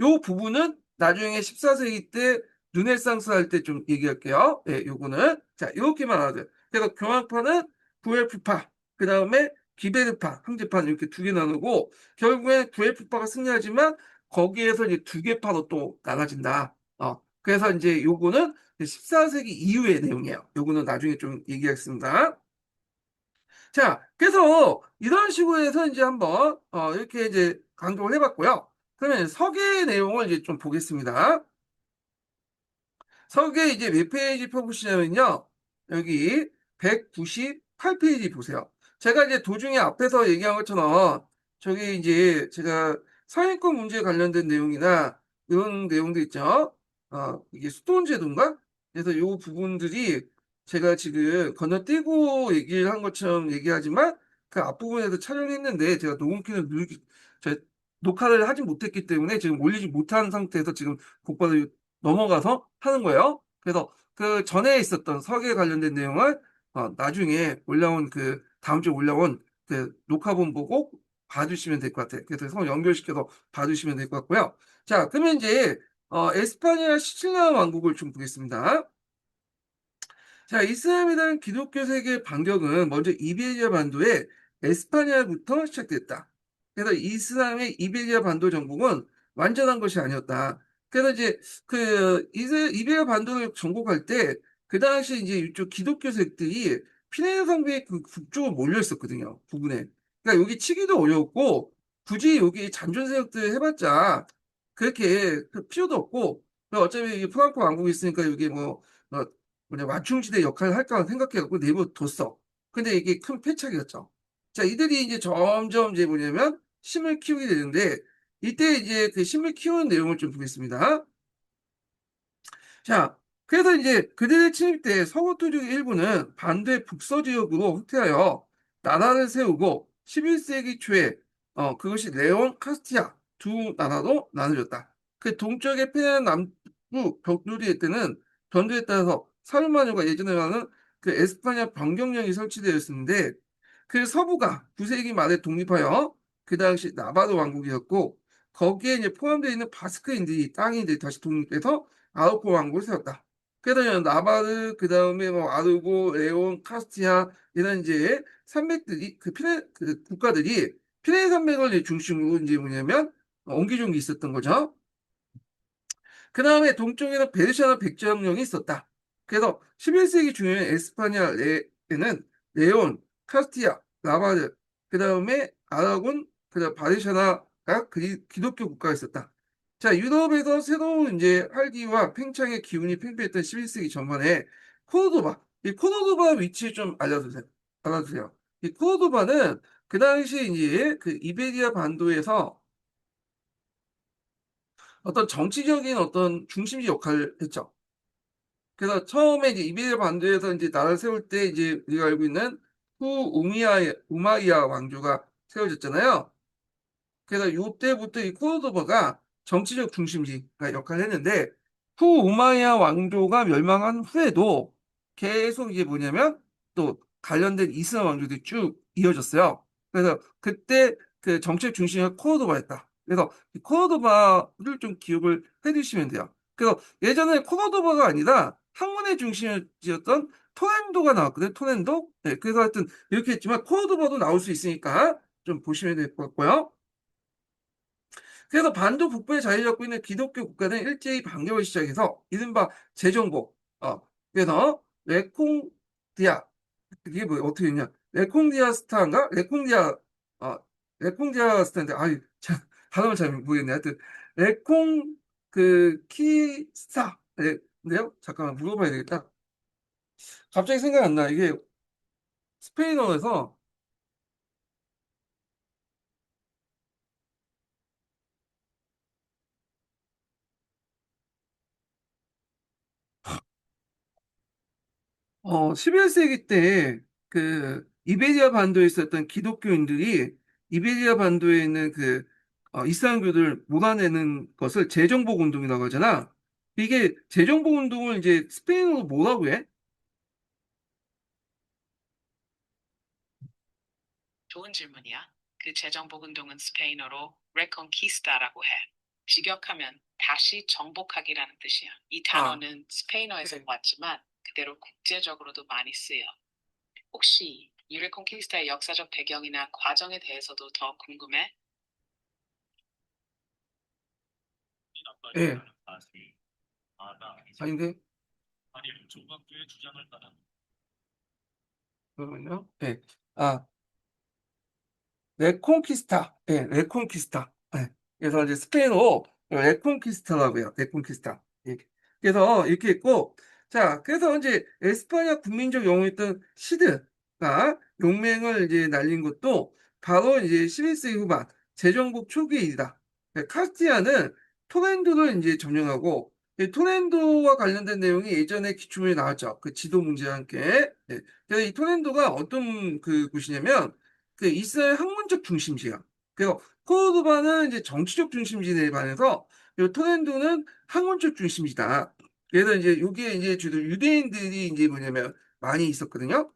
Speaker 1: 요 부분은 나중에 14세기 때 르네상스 할 때 좀 얘기할게요. 예, 요거는 자 이렇게만 알아둬요. 그래서 교황파는 9엘프파, 그 다음에 기베르파, 황제파는 이렇게 두 개 나누고 결국엔 9엘프파가 승리하지만 거기에서 이제 두 개 파로 또 나눠진다. 그래서 이제 요거는 14세기 이후의 내용이에요. 요거는 나중에 좀 얘기하겠습니다. 자, 그래서 이런 식으로 해서 이제 한번 이렇게 이제 강조를 해봤고요. 그러면 서계 내용을 이제 좀 보겠습니다. 서계 이제 몇 페이지 펴보시냐면요. 여기 198페이지 보세요. 제가 이제 도중에 앞에서 얘기한 것처럼 저기 이제 제가 사회권 문제에 관련된 내용이나 이런 내용도 있죠. 이게 수도원 제도인가? 그래서 요 부분들이 제가 지금 건너뛰고 얘기를 한 것처럼 얘기하지만 그 앞부분에서 촬영했는데 제가 녹음키를 녹화를 하지 못했기 때문에 지금 올리지 못한 상태에서 지금 곧바로 넘어가서 하는 거예요. 그래서 그 전에 있었던 석에 관련된 내용을 나중에 올라온 그 다음 주에 올라온 그 녹화본 보고 봐주시면 될 것 같아요. 그래서 성 연결시켜서 봐주시면 될 것 같고요. 자, 그러면 이제 에스파냐 시칠리아 왕국을 좀 보겠습니다. 자, 이슬람에 대한 기독교 세계의 반격은 먼저 이베리아 반도의 에스파냐부터 시작됐다. 그래서 이슬람의 이베리아 반도 정복은 완전한 것이 아니었다. 그래서 이제 그 이베리아 반도를 정복할 때 그 당시 이제 이쪽 기독교 세력들이 피레네 성벽의 그 북쪽으로 몰려 있었거든요. 부근에. 그러니까 여기 치기도 어려웠고 굳이 여기 잔존 세력들 해봤자 그렇게 그 필요도 없고 어차피 이 프랑크 왕국이 있으니까 여기 어, 뭐냐 완충지대 역할을 할까 생각해갖고 내버려뒀어. 근데 이게 큰 패착이었죠. 자, 이들이 이제 점점 이제 뭐냐면 힘을 키우게 되는데 이때 이제 그 힘을 키우는 내용을 좀 보겠습니다. 자, 그래서 이제 그들의 침입 때 서구투족 일부는 반도의 북서 지역으로 후퇴하여 나라를 세우고 11세기 초에 그것이 레온, 카스티아 두 나라로 나눠졌다. 그 동쪽의 페르 남부 벽돌이에 때는 전투에 따라서 사르마니아가 예전에 말하는 그 에스파냐 변경령이 설치되어 있었는데 그 서부가 9세기 말에 독립하여 그 당시 나바르 왕국이었고 거기에 이제 포함되어 있는 바스크인들이 땅인들이 다시 독립해서 아르코 왕국을 세웠다. 그래서 나바르 그다음에 뭐 아르고, 레온, 카스티아 이런 이제 산맥들이 그 국가들이 피레네 산맥을 이제 중심으로 이제 뭐냐면 옹기종기 있었던 거죠. 그 다음에 동쪽에는 베르시아나 백제혁명이 있었다. 그래서 11세기 중에 에스파냐에는 레온, 카스티아, 나바르, 그 다음에 아라곤, 그 다음 바르샤나가 기독교 국가가 있었다. 자, 유럽에서 새로운 이제 활기와 팽창의 기운이 팽배했던 11세기 전반에 코르도바, 이 코르도바 위치 좀 알아두세요. 이 코르도바는 그 당시에 이제 그 이베리아 반도에서 어떤 정치적인 어떤 중심지 역할을 했죠. 그래서 처음에 이제 이베리아 반도에서 이제 나라를 세울 때 이제 우리가 알고 있는 우마이야 왕조가 세워졌잖아요. 그래서 이때부터 이 코르도바가 정치적 중심지가 역할을 했는데 후우마이야 왕조가 멸망한 후에도 계속 이게 뭐냐면 또 관련된 이슬람 왕조들이 쭉 이어졌어요. 그래서 그때 그 정책 중심이 코르도바였다. 그래서 이 코르도바를 좀 기억을 해두시면 돼요. 그래서 예전에 코르도바가 아니라 학문의 중심지였던 토렌도가 나왔거든요. 토렌도. 네, 그래서 하여튼 이렇게 했지만 코르도바도 나올 수 있으니까 좀 보시면 될 것 같고요. 그래서 반도 북부에 자리 잡고 있는 기독교 국가는 일제히 반격을 시작해서 이른바 재정복, 그래서 레콩디아, 이게 뭐 어떻게 되냐? 레콩디아 스타인가? 어, 레콩디아 스타인데, 참, 단어를 잘 모르겠네. 하여튼, 레콩, 키스타. 네, 근데요? 잠깐만, 물어봐야 되겠다. 갑자기 생각 안 나. 이게 스페인어에서, 11세기 때 그 이베리아 반도에 있었던 기독교인들이 이베리아 반도에 있는 이슬람교를 몰아내는 것을 재정복 운동이라고 하잖아. 이게 재정복 운동을 이제 스페인어로 뭐라고 해?
Speaker 2: 좋은 질문이야. 그 재정복 운동은 스페인어로 reconquista라고 해. 직역하면 다시 정복하기라는 뜻이야. 이
Speaker 1: 아,
Speaker 2: 단어는 스페인어에서
Speaker 1: 네.
Speaker 2: 왔지만 그대로 국제적으로도 많이 쓰여. 혹시 이 reconquista의 역사적 배경이나 과정에 대해서도 더 궁금해?
Speaker 1: 예, 아닌데? 그러면요? 예. 아, 레콘키스타. 예, 레콘키스타. 예. 그래서 이제 스페인어로 레콘키스타라고 해요. 레콘키스타. 예. 그래서 이렇게 있고, 자, 그래서 이제 에스파냐 국민적 영웅이었던 시드가 용맹을 이제 날린 것도 바로 이제 11세기 후반 제정복 초기의 일이다. 예, 카스티아는 토렌도를 이제 점령하고, 이 토렌도와 관련된 내용이 예전에 기초문에 나왔죠. 그 지도 문제와 함께. 예. 그래서 이 토렌도가 어떤 곳이냐면, 그 이스라엘 학문적 중심지야. 그리고 코르도바는 이제 정치적 중심지에 반해서 요 토렌토는 학문적 중심지다. 그래서 이제 여기에 이제 주로 유대인들이 이제 뭐냐면 많이 있었거든요.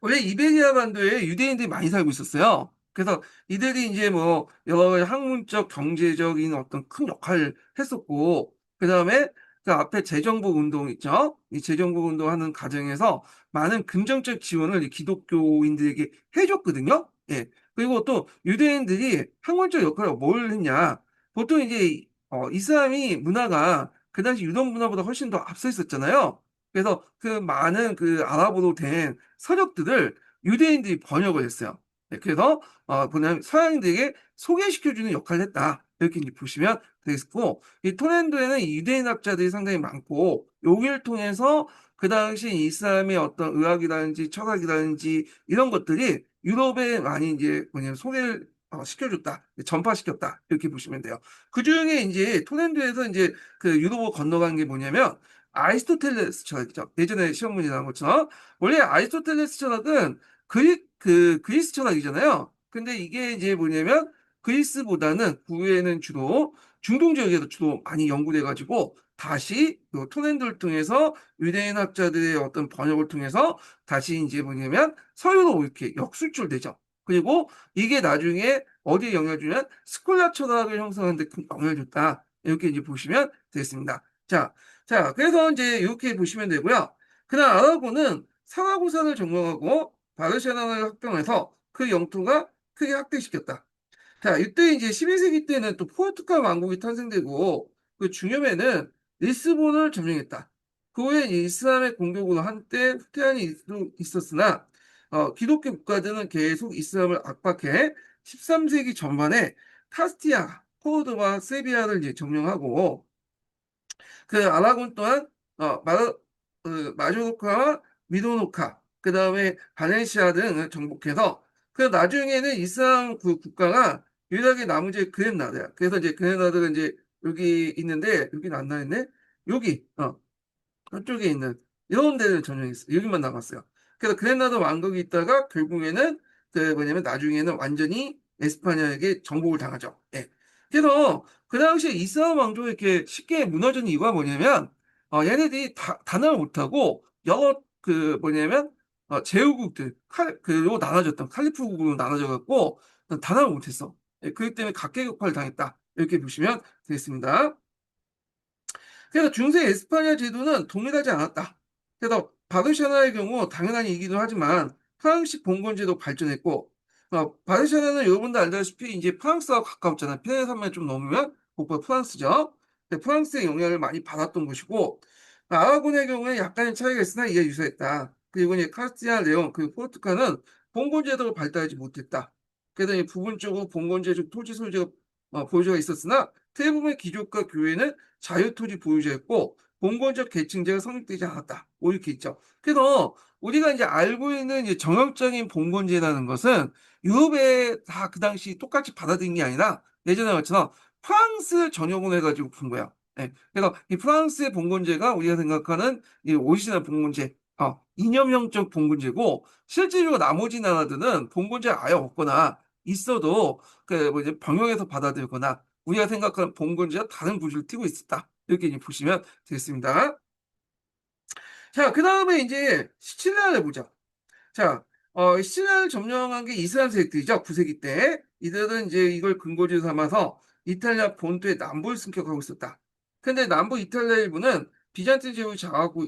Speaker 1: 원래 이베리아 반도에 유대인들이 많이 살고 있었어요. 그래서 이들이 이제 뭐 여러 가지 학문적, 경제적인 어떤 큰 역할을 했었고, 그 다음에 그 앞에 재정복 운동 있죠? 이 재정복 운동 하는 과정에서 많은 금전적 지원을 이 기독교인들에게 해줬거든요. 예. 그리고 또 유대인들이 학문적 역할을 뭘 했냐? 보통 이제 이슬람이 문화가 그 당시 유럽 문화보다 훨씬 더 앞서 있었잖아요. 그래서 그 많은 그 아랍어로 된 서적들을 유대인들이 번역을 했어요. 네, 그래서 뭐냐면 서양인들에게 소개시켜주는 역할을 했다. 이렇게 이제 보시면 되겠고, 이 토렌도에는 이 유대인 학자들이 상당히 많고, 여기를 통해서 그 당시 이슬람의 어떤 의학이라든지 철학이라든지 이런 것들이 유럽에 많이 이제 뭐냐면 소개를 시켜줬다, 전파시켰다 이렇게 보시면 돼요. 그 중에 이제 토렌도에서 이제 그 유럽으로 건너간 게 뭐냐면 아리스토텔레스 철학이죠. 예전에 시험 문제 나온 것처럼 원래 아리스토텔레스 철학은 그리스 철학이잖아요. 근데 이게 이제 뭐냐면 그리스보다는 구에는 주로 중동 지역에서 주로 많이 연구돼 가지고 다시 요 토렌토를 통해서 유대인 학자들의 어떤 번역을 통해서 다시 이제 뭐냐면 서유로 이렇게 역수출되죠. 그리고 이게 나중에 어디에 영향을 주냐면 스콜라 철학을 형성하는 데 큰 영향을 줬다. 이렇게 이제 보시면 되겠습니다. 자, 그래서 이제 이렇게 보시면 되고요. 그다음 아라고는 상하고산을 점령하고 바르셀로나를 합병해서 그 영토가 크게 확대시켰다. 자, 이때 이제 12세기 때는 또 포르투갈 왕국이 탄생되고 그 중엽에는 리스본을 점령했다. 그 후에 이슬람의 공격으로 한때 후퇴한이 있었으나 기독교 국가들은 계속 이슬람을 압박해 13세기 전반에 카스티아, 코르도바, 세비야를 이제 점령하고 그 아라곤 또한 마조르카와 미도노카 그 다음에 바렌시아 등을 정복해서 그 나중에는 이슬람 그 국가가 유일하게 남은 게 그레나다야. 그래서 이제 그레나다가 이제 여기 있는데 여기는 안 나있네. 여기 저쪽에 있는 이런 데를 점령했어요. 여기만 남았어요. 그래서 그레나다 왕국이 있다가 결국에는 그 뭐냐면 나중에는 완전히 에스파냐에게 정복을 당하죠. 예. 그래서 그 당시에 이슬람 왕조가 이렇게 쉽게 무너진 이유가 뭐냐면 얘네들이 단합을 못하고 여러 그 뭐냐면 제후국들 그로 나눠졌던 칼리프국으로 나눠져 갖고 단합을 못했어. 예, 그렇기 때문에 각계격파를 당했다. 이렇게 보시면 되겠습니다. 그래서 중세 에스파냐 제도는 동일하지 않았다. 그래서 바르샤나의 경우 당연한 얘기도 하지만 프랑스식 봉건제도 발전했고 바르샤나는 여러분도 알다시피 이제 프랑스와 가까웠잖아요. 피레네산맥 좀 넘으면 곧바로 프랑스죠. 프랑스의 영향을 많이 받았던 곳이고 아라곤의 경우에 약간의 차이가 있으나 이해 유사했다. 그리고 이제 카스티아, 레온, 그리고 포르투갈은 봉건제도를 발달하지 못했다. 그래서 부분적으로 봉건제적 토지 소유자 보유자가 있었으나 대부분의 귀족과 교회는 자유토지 보유자였고 봉건적 계층제가 성립되지 않았다. 뭐 이렇게 있죠. 그래서 우리가 이제 알고 있는 이제 정형적인 봉건제라는 것은 유럽에 다 그 당시 똑같이 받아들인 게 아니라 예전에 것처럼 프랑스 전용으로 해가지고 푼 거야. 예. 그래서 이 프랑스의 봉건제가 우리가 생각하는 이 오리지널 봉건제, 이념형적 봉건제고 실제로 나머지 나라들은 봉건제가 아예 없거나 있어도 그뭐 이제 병영에서 받아들거나 우리가 생각하는 봉건주와 다른 구조를 띠고 있었다. 이렇게 이제 보시면 되겠습니다. 자, 그 다음에 이제 시칠리아를 보자. 자, 시칠리아를 점령한 게 이슬람 세력들이죠. 9세기 때. 이들은 이제 이걸 근거지로 삼아서 이탈리아 본토의 남부를 승격하고 있었다. 근데 남부 이탈리아 일부는 비잔틴 제국이 장악하고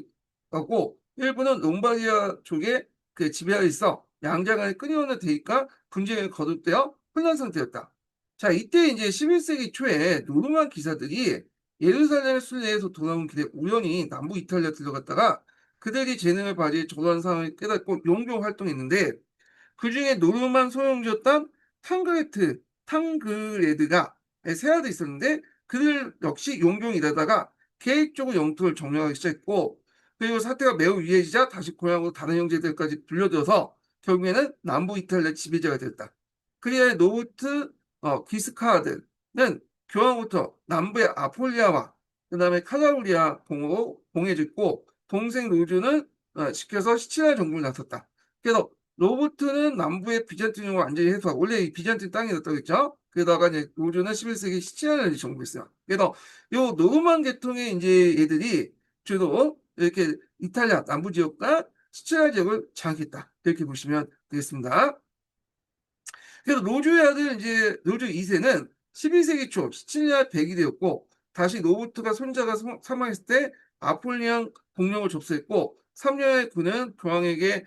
Speaker 1: 하고 일부는 롬바디아 쪽에 그 지배하에 있어 양자간에 끊임없는 대립과 분쟁이 거듭되어 혼란 상태였다. 자, 이때 이제 11세기 초에 노르만 기사들이 예루살렘 순례에서 돌아온 길에 우연히 남부 이탈리아 들어갔다가 그들이 재능을 발휘해 저러한 상황을 깨닫고 용병 활동했는데 그중에 노르만 소용주였던 탕그레드가 세아도 있었는데 그들 역시 용병이 일하다가 계획적으로 영토를 점령하기 시작했고 그리고 사태가 매우 위해지자 다시 고향으로 다른 형제들까지 불려들어서 결국에는 남부 이탈리아 지배자가 되었다. 그리하여 노르트 기스카드는 교황부터 남부의 아폴리아와 그 다음에 카라우리아 봉으로 봉해졌고 동생 로즈는 시켜서 시칠리아 정부를 나섰다. 그래서 로버트는 남부의 비잔틴을 완전히 해소하고 원래 이 비잔틴 땅이었다고 했죠. 그러다가 이제 로즈는 11세기 시칠리아를 정복했어요. 그래서 요 노르만 계통의 이제 얘들이 주로 이렇게 이탈리아 남부 지역과 시칠리아 지역을 장악했다. 이렇게 보시면 되겠습니다. 그래서 로즈의 아들 이제 로즈 2세는 12세기 초 시칠리아 백이 되었고 다시 로버트가 손자가 사망했을 때 아폴리안 공령을 접수했고 3년에 그는 교황에게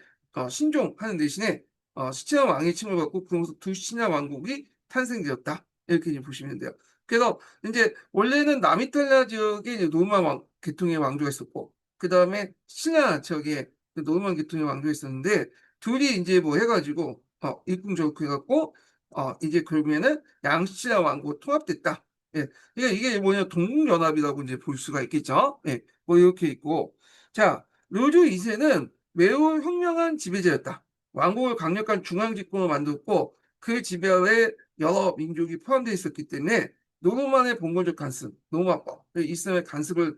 Speaker 1: 신종하는 대신에 시칠리아 왕의 칭을 받고 그러면서 두 시칠리아 왕국이 탄생되었다. 이렇게 이제 보시면 돼요. 그래서 이제 원래는 남이탈리아 지역에 이제 노르만 계통의 왕조가 있었고 그 다음에 시칠리아 지역에 그 노르만 계통의 왕조가 있었는데 둘이 이제 뭐 해가지고 일궁저국 해갖고 이제 결국에는 양시치아 왕국 통합됐다. 예, 이게 뭐냐 동국연합이라고 이제 볼 수가 있겠죠. 예, 뭐 이렇게 있고 자 로즈 2세는 매우 현명한 지배자였다. 왕국을 강력한 중앙 집권으로 만들었고 그 지배하에 여러 민족이 포함되어 있었기 때문에 노르만의 봉건적 간섭, 노르만법, 이슬람의 간섭을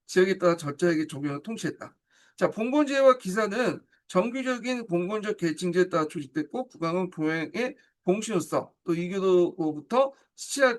Speaker 1: 지역에 따라 절차하게 적용해 통치했다. 자, 봉건제와 기사는 정규적인 봉건적 계층제에 따라 조직됐고 국왕은 교황의 봉신으로서 또 이교도로부터 시치아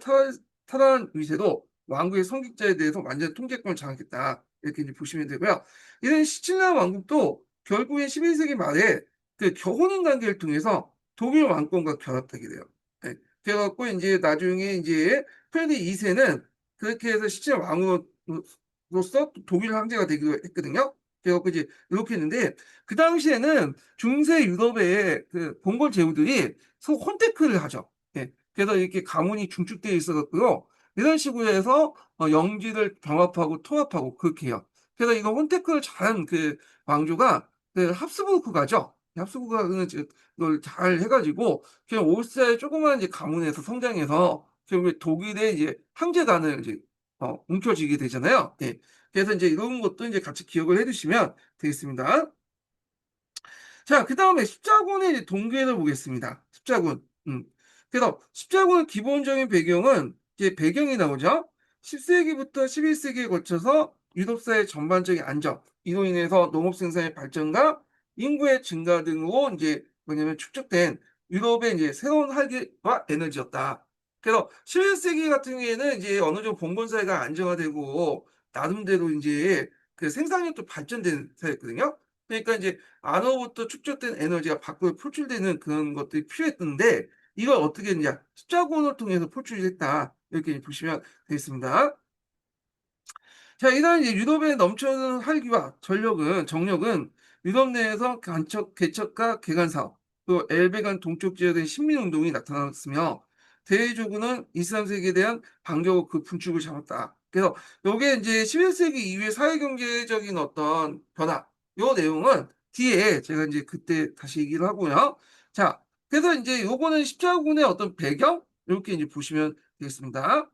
Speaker 1: 탈환 위세로 왕국의 성직자에 대해서 완전 통제권을 장악했다. 이렇게 이제 보시면 되고요. 이런 시칠리아 왕국도 결국엔 11세기 말에 그 교혼인 관계를 통해서 독일 왕권과 결합하게 돼요. 네. 그래갖고 이제 나중에 이제 프레드 2세는 그렇게 해서 시칠리아 왕으로서 독일 황제가 되기도 했거든요. 그래갖고 이제 이렇게 했는데 그 당시에는 중세 유럽의 그 봉건 제후들이 서로 혼테크를 하죠. 예. 그래서 이렇게 가문이 중축되어 있어갖고요. 이런 식으로 해서 영지를 병합하고 통합하고 그렇게 해요. 그래서 이거 혼테크를 잘한 그 왕조가 그 합스부르크가죠. 합스부르크가 이걸 잘 해가지고 그냥 5세 조그만 이제 가문에서 성장해서 결국에 독일의 이제 황제단을 이제 움켜쥐게 되잖아요. 예. 그래서 이제 이런 것도 이제 같이 기억을 해두시면 되겠습니다. 자, 그 다음에 십자군의 이제 동기를 보겠습니다. 십자군. 그래서 십자군의 기본적인 배경은 이제 배경이 나오죠. 10세기부터 11세기에 거쳐서 유럽사회 전반적인 안정, 이로 인해서 농업 생산의 발전과 인구의 증가 등으로 이제 뭐냐면 축적된 유럽의 이제 새로운 활기와 에너지였다. 그래서 11세기 같은 경우에는 이제 어느 정도 봉건 사회가 안정화되고 나름대로 이제 그 생산력도 발전된 사회였거든요. 그러니까 이제 안으로부터 축적된 에너지가 밖으로 표출되는 그런 것들이 필요했는데 이걸 어떻게 했냐 십자군을 통해서 표출이 됐다 이렇게 보시면 되겠습니다. 자, 이런 이제 유럽의 넘쳐나는 활기와 정력은 유럽 내에서 개척과 개간 사업, 또 엘베간 동쪽 지역의 식민운동이 나타났으며 대외적으로는 이슬람 세계에 대한 반격으로 그 분축을 잡았다. 그래서 요게 이제 11세기 이후의 사회경제적인 어떤 변화, 요 내용은 뒤에 제가 이제 그때 다시 얘기를 하고요. 자, 그래서 이제 요거는 십자군의 어떤 배경 이렇게 이제 보시면 되겠습니다.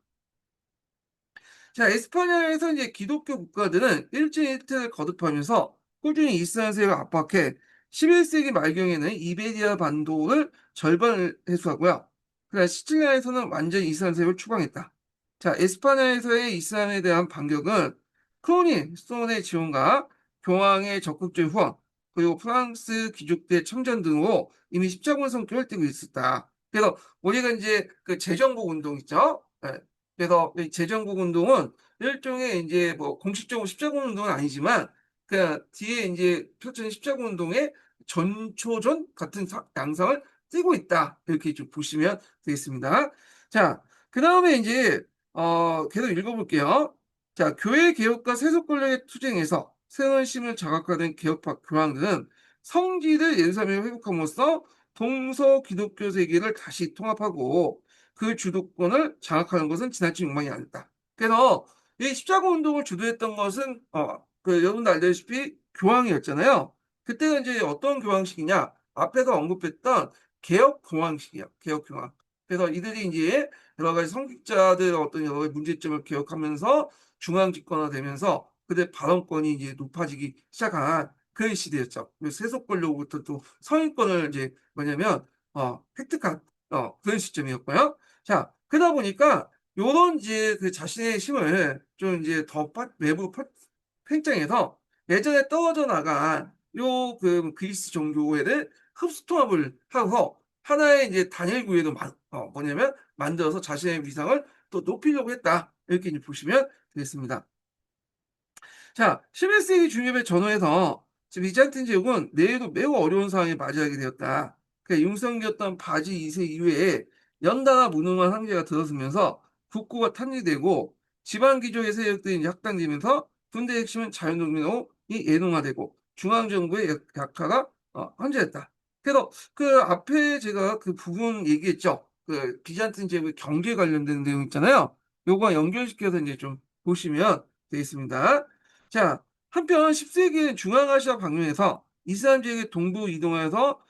Speaker 1: 자, 에스파냐에서 이제 기독교 국가들은 일제일퇴를 거듭하면서 꾸준히 이스라엘을 압박해 11세기 말경에는 이베리아 반도를 절반을 해소하고요. 그러나 시칠리아에서는 완전히 이스라엘을 추방했다. 자, 에스파냐에서의 이스라엘에 대한 반격은 크로니 스톤의 지원과 교황의 적극적인 후원, 그리고 프랑스 귀족대 참전 등으로 이미 십자군 성격을 띠고 있었다. 그래서 우리가 이제 그 재정복 운동 있죠? 예. 그래서 이 재정복 운동은 일종의 이제 뭐 공식적으로 십자군 운동은 아니지만 그 뒤에 이제 펼쳐진 십자군 운동의 전초전 같은 양상을 띠고 있다. 이렇게 좀 보시면 되겠습니다. 자, 그 다음에 이제 계속 읽어볼게요. 자, 교회 개혁과 세속 권력의 투쟁에서 새언심을 자각하는 개혁파 교황들은 성지를 예루살렘에 회복함으로써 동서 기독교 세계를 다시 통합하고 그 주도권을 장악하는 것은 지나친 욕망이 아니다. 그래서 이 십자가 운동을 주도했던 것은 여러분도 알다시피 교황이었잖아요. 그때가 이제 어떤 교황식이냐? 앞에서 언급했던 개혁 교황식이야. 개혁 교황. 그래서 이들이 이제 여러 가지 성직자들 어떤 여러 가지 문제점을 개혁하면서 중앙 집권화되면서 그들 발언권이 이제 높아지기 시작한 그 시대였죠. 세속 권력부터 또 성인권을 이제 뭐냐면 획득한 그런 시점이었고요. 자, 그러다 보니까 요런 이제 그 자신의 힘을 좀 이제 더 외부 팽창해서 예전에 떨어져 나간 요 그 그리스 종교회를 흡수 통합을 하고 하나의 이제 단일 교회도 뭐냐면 만들어서 자신의 위상을 또 높이려고 했다. 이렇게 이제 보시면 되겠습니다. 자, 11세기 중엽에 전후해서 지금 비잔틴 제국은 내에도 매우 어려운 상황에 맞이하게 되었다. 그 융성기였던 바지 2세 이후에 연달아 무능한 황제가 들어서면서 국고가 탄리되고 지방 귀족의 세력들이 이제 확장되면서 군대 핵심은 자유농민이 예농화되고 중앙정부의 약화가 현재했다. 그래서 그 앞에 제가 그 부분 얘기했죠. 그 비잔틴 제국의 경제 관련된 내용 있잖아요. 요거와 연결시켜서 이제 좀 보시면 되겠습니다. 자, 한편 10세기 중앙아시아 방면에서 이슬람 지역의 동부 이동하여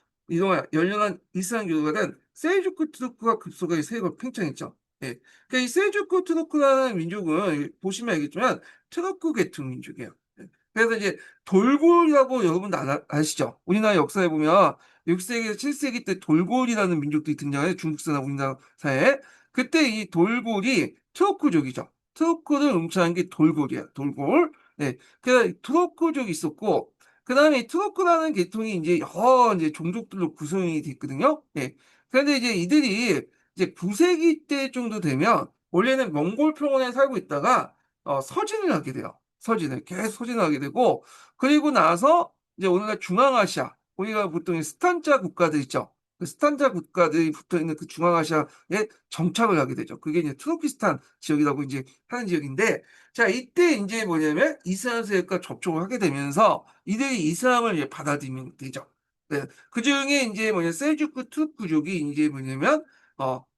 Speaker 1: 연련한 이슬람 교도가 된 셀주크 투르크가 급속하게 세력을 팽창했죠. 예. 그러니까 이 셀주크 투르크라는 민족은 보시면 알겠지만 트르크 계통 민족이에요. 예. 그래서 이제 돌골이라고 여러분도 아시죠? 우리나라 역사에 보면 6세기에서 7세기 때 돌골이라는 민족들이 등장해요. 중국사나 우리나라 사회에. 그때 이 돌골이 트로크족이죠. 트로크를 음치한 게 돌골이에요. 돌골. 네. 그 트로크족이 있었고, 그 다음에 이 트로크라는 계통이 이제 여러 이제 종족들로 구성이 됐거든요. 예. 그런데 이제 이들이 이제 9세기 때 정도 되면 원래는 몽골 평원에 살고 있다가 서진을 하게 돼요. 서진을 계속 서진을 하게 되고 그리고 나서 이제 오늘날 중앙아시아 우리가 보통 스탄자 국가들 있죠. 그 스탄자 국가들이 붙어 있는 그 중앙아시아에 정착을 하게 되죠. 그게 이제 투르키스탄 지역이라고 이제 하는 지역인데 자, 이때 이제 뭐냐면 이슬람 세력과 접촉을 하게 되면서 이들이 이슬람을 이제 받아들이면 되죠. 네. 그 중에 이제 셀주크 투르크족이 이제 뭐냐면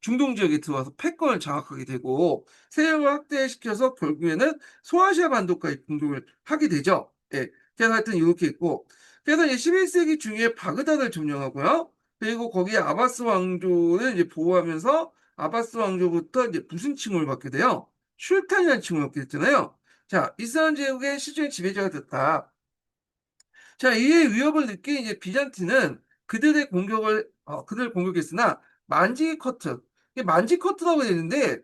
Speaker 1: 중동 지역에 들어와서 패권을 장악하게 되고 세력을 확대시켜서 결국에는 소아시아 반도까지 공격을 하게 되죠. 예. 그래서 하여튼 이렇게 있고 그래서 이제 11세기 중에 바그다드를 점령하고요. 그리고 거기에 아바스 왕조를 이제 보호하면서 아바스 왕조부터 이제 무슨 칭호를 받게 돼요? 슐탄이라는 칭호를 받게 됐잖아요. 자, 이슬람 제국의 실존 지배자가 됐다. 자, 이에 위협을 느낀 이제 비잔티는 그들을 공격했으나 만지커트, 이게 만지커트라고 되는데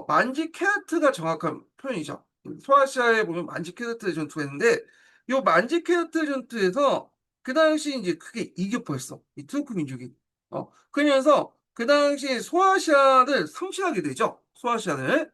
Speaker 1: 만지케르트가 정확한 표현이죠. 소아시아에 보면 만지케르트 전투가 있는데 이 만지케르트 전투에서 그 당시 이제 크게 이겨버렸어. 이 투르크 민족이. 그러면서 그 당시 소아시아를 성취하게 되죠. 소아시아를.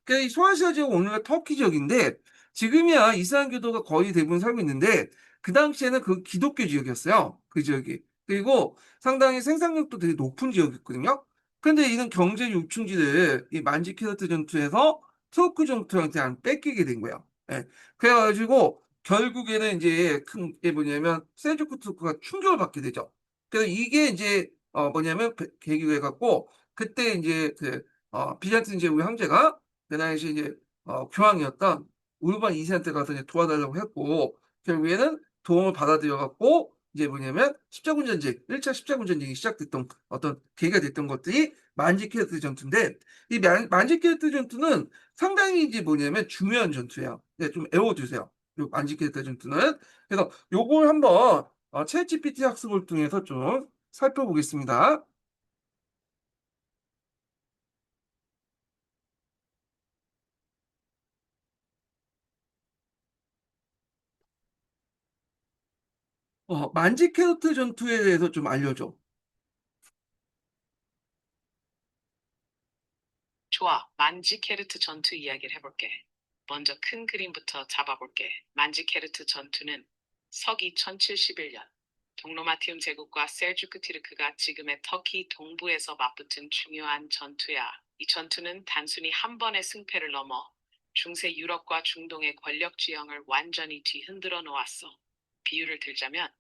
Speaker 1: 그이 소아시아 지역은 오늘날 터키 지역인데 지금이야 이슬람 교도가 거의 대부분 살고 있는데 그 당시에는 그 기독교 지역이었어요. 그 지역이. 그리고 상당히 생산력도 되게 높은 지역이었거든요. 근데 이런 경제 요충지를 이 만지케르트 전투에서 투르크 전투한테 안 뺏기게 된 거예요. 예. 그래가지고 결국에는 이제 큰 게 뭐냐면 셀주크 투르크가 충격을 받게 되죠. 그래서 이게 이제 뭐냐면 계기가 해갖고 그때 이제 비잔틴 제국의 황제가 그 당시 이제 교황이었던 우르반 2세한테 가서 이제 도와달라고 했고 결국에는 도움을 받아들여 갖고 이제 뭐냐면 십자군 전쟁, 1차 십자군 전쟁이 시작됐던 어떤 계기가 됐던 것들이 만지케르트 전투인데 이 만지케르트 전투는 상당히 이제 뭐냐면 중요한 전투예요. 네, 좀 외워두세요. 요 만지케르트 전투는. 그래서 요걸 한번 챗 GPT 학습을 통해서 좀 살펴보겠습니다. 만지케르트 전투에 대해서 좀 알려줘.
Speaker 2: 좋아, 만지케르트 전투 이야기를 해볼게. 먼저 큰 그림부터 잡아볼게. 만지케르트 전투는 서기 1071년 동로마티움 제국과 셀주크 티르크가 지금의 터키 동부에서 맞붙은 중요한 전투야. 이 전투는 단순히 한 번의 승패를 넘어 중세 유럽과 중동의 권력 지형을 완전히 뒤흔들어 놓았어. 비유를 들자면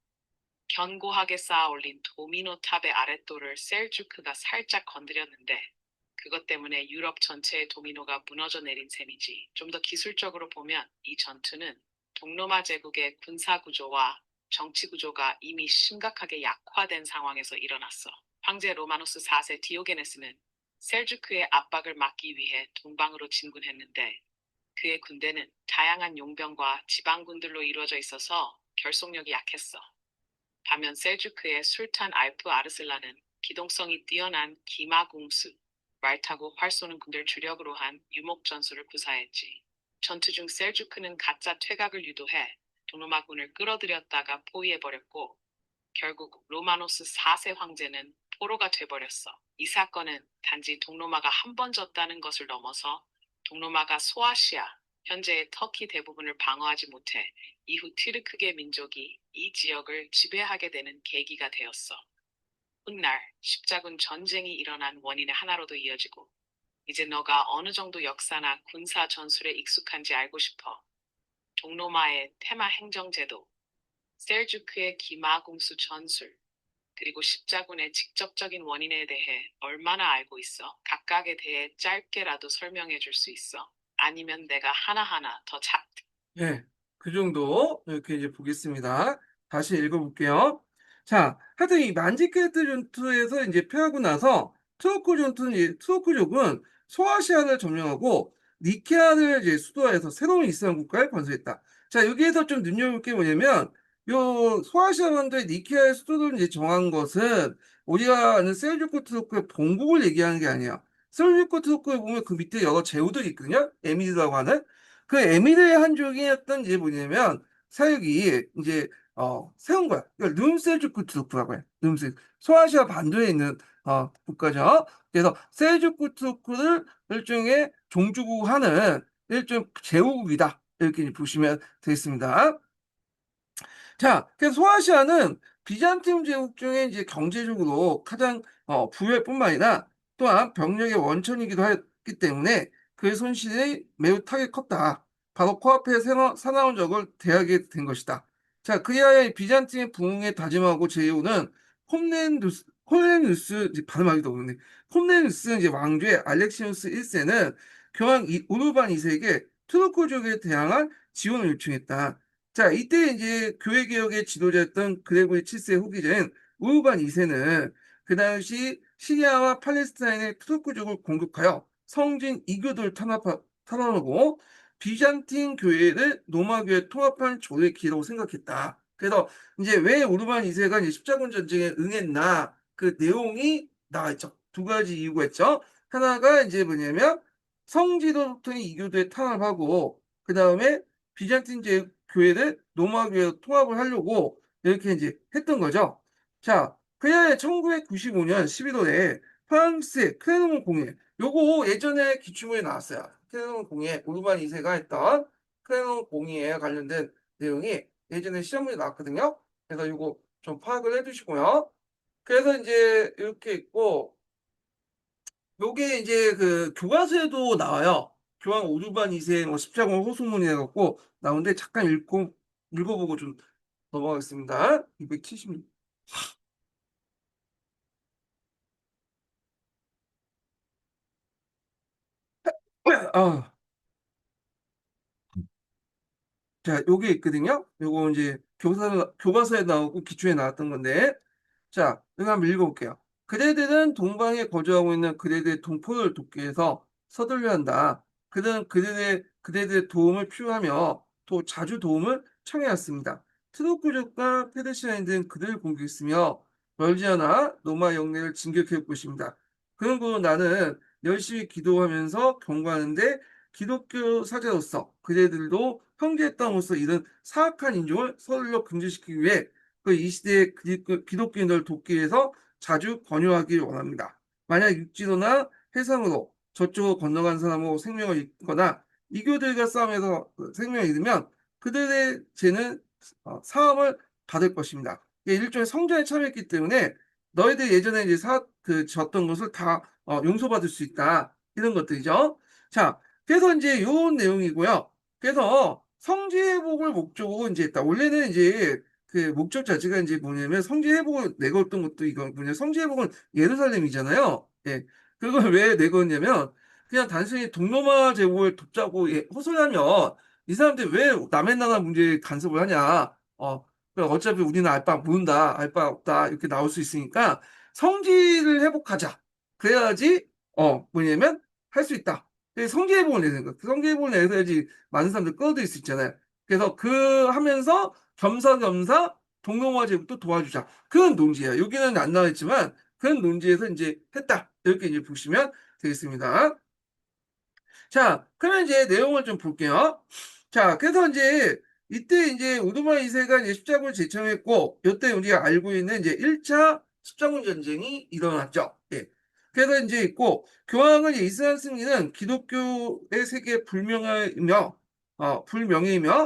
Speaker 2: 견고하게 쌓아 올린 도미노 탑의 아랫돌을 셀주크가 살짝 건드렸는데 그것 때문에 유럽 전체의 도미노가 무너져 내린 셈이지. 좀 더 기술적으로 보면 이 전투는 동로마 제국의 군사 구조와 정치 구조가 이미 심각하게 약화된 상황에서 일어났어. 황제 로마노스 4세 디오게네스는 셀주크의 압박을 막기 위해 동방으로 진군했는데 그의 군대는 다양한 용병과 지방군들로 이루어져 있어서 결속력이 약했어. 반면 셀주크의 술탄 알프 아르슬란은 기동성이 뛰어난 기마공수, 말 타고 활 쏘는 군대를 주력으로 한 유목 전술을 구사했지. 전투 중 셀주크는 가짜 퇴각을 유도해 도노마군을 끌어들였다가 포위해버렸고 결국 로마노스 4세 황제는 포로가 돼버렸어. 이 사건은 단지 동로마가 한 번 졌다는 것을 넘어서 동로마가 소아시아, 현재의 터키 대부분을 방어하지 못해 이후 티르크계 민족이 이 지역을 지배하게 되는 계기가 되었어. 훗날 십자군 전쟁이 일어난 원인의 하나로도 이어지고 이제 너가 어느 정도 역사나 군사 전술에 익숙한지 알고 싶어. 동로마의 테마 행정제도, 셀주크의 기마공수 전술, 그리고 십자군의 직접적인 원인에 대해 얼마나 알고 있어? 각각에 대해 짧게라도 설명해 줄 수 있어? 아니면 내가 하나하나 더
Speaker 1: 네, 그 정도 이렇게 이제 보겠습니다. 다시 읽어볼게요. 자, 하여튼 이 만지케르트 전투에서 이제 패하고 나서 투르크족은 소아시아를 점령하고 니케아를 이제 수도화해서 새로운 이슬람 국가를 건설했다. 자, 여기에서 좀 눈여볼 게 뭐냐면 요 소아시아반도의 니케아의 수도를 이제 정한 것은 우리가 아는 셀주크 투르크의 본국을 얘기하는 게 아니야. 셀주크 투르크에 보면 그 밑에 여러 제후들이 있거든요. 에미르라고 하는. 그 에미르의 한 족이었던 이제 뭐냐면 사역이 이제 세운 거야. 그러니까 룸셀주크 투르크라고 해. 룸셀 소아시아 반도에 있는 국가죠. 그래서 셀주크 투르크를 일종의 종주국하는 일종 제후국이다. 이렇게 보시면 되겠습니다. 자, 그래서 소아시아는 비잔틴 제국 중에 이제 경제적으로 가장 부유할 뿐만 아니라 또한 병력의 원천이기도 했기 때문에 그의 손실이 매우 타격이 컸다. 바로 코앞에 사나운 적을 대하게 된 것이다. 자, 그리하여 비잔틴의 부흥에 다짐하고 제후는 콤네누스 이제 발음하기도 어렵네. 콤네누스 이제 왕조의 알렉시우스 1세는 교황 우르반 2세에게 투르크족에 대항할 지원을 요청했다. 자, 이때 이제 교회 개혁의 지도자였던 그레고리 7세 후기자인 우르반 2세는 그 당시 시리아와 팔레스타인의 투르크족을 공격하여 성진 이교도를 탄압하고 비잔틴 교회를 로마 교회 통합한 조의 기회라고 생각했다. 그래서 이제 왜 우르반 2세가 이제 십자군 전쟁에 응했나 그 내용이 나와 있죠. 두 가지 이유가 있죠. 하나가 이제 뭐냐면 성지도부터 이교도에 탄압하고 그 다음에 비잔틴 교회를 로마 교회로 통합을 하려고 이렇게 이제 했던 거죠. 자, 그해 1995년 11월에 프랑스의 크레논 공예, 요거 예전에 기출문에 나왔어요. 크레논 공예, 우르반 2세가 했던 크레논 공예에 관련된 내용이 예전에 시험문에 나왔거든요. 그래서 요거 좀 파악을 해두시고요. 그래서 이제 이렇게 있고, 요게 이제 그 교과서에도 나와요. 교황 오르반 2세 뭐 십자군 호소문이 해갖고 나오는데 잠깐 읽어보고 좀 넘어가겠습니다. 276. 아, 자, 요게 있거든요. 요거 이제 교과서에 나오고 기초에 나왔던 건데, 자, 이거 한번 읽어볼게요. 그대들은 동방에 거주하고 있는 그대들의 동포를 돕기 위해서 서둘려 한다. 그들은 그대들의 도움을 필요하며 또 자주 도움을 청해왔습니다. 트로크족과 페르시아인들은 그들을 공격했으며 멀지 않아 로마 영내를 진격해 것입니다. 그러고 나는 열심히 기도하면서 경고하는데 기독교 사제로서 그대들도 형제의 땅으로서 이런 사악한 인종을 서둘러 금지시키기 위해 그 이 시대의 기독교인들을 돕기 위해서 자주 권유하길 원합니다. 만약 육지로나 해상으로 저쪽 건너간 사람하고 생명을 잃거나 이교들과 싸움에서 그 생명을 잃으면 그들의 죄는 사함을 받을 것입니다. 이게 일종의 성전에 참여했기 때문에 너희들 예전에 이제 졌던 것을 다 용서받을 수 있다. 이런 것들이죠. 자, 그래서 이제 요 내용이고요. 그래서 성지 회복을 목적으로 이제 했다. 원래는 이제 그 목적 자체가 이제 뭐냐면 성지 회복을 내걸었던 것도 이거 뭐냐 성지 회복은 예루살렘이잖아요. 예. 그걸 왜 내걸었냐면 그냥 단순히 동로마 제국을 돕자고 호소하면 이 사람들이 왜 남의 나라 문제에 간섭을 하냐. 어차피 우리는 알 바 모른다, 알 바 없다 이렇게 나올 수 있으니까 성지를 회복하자. 그래야지 뭐냐면 할 수 있다. 그래서 성지 회복을 내는 거. 그 성지 회복을 내서야지 많은 사람들 끌어들일 수 있잖아요. 그래서 그 하면서 겸사겸사 동로마 제국도 도와주자. 그런 논지예요. 여기는 안 나와있지만 그런 논지에서 이제 했다. 이렇게 이제 보시면 되겠습니다. 자, 그러면 이제 내용을 좀 볼게요. 자, 그래서 이제 이때 이제 오두마 2세가 이제 십자군을 제청했고, 이때 우리가 알고 있는 이제 1차 십자군 전쟁이 일어났죠. 예. 그래서 이제 있고, 교황은 이스라엘 승리는 기독교의 세계에 불명예이며,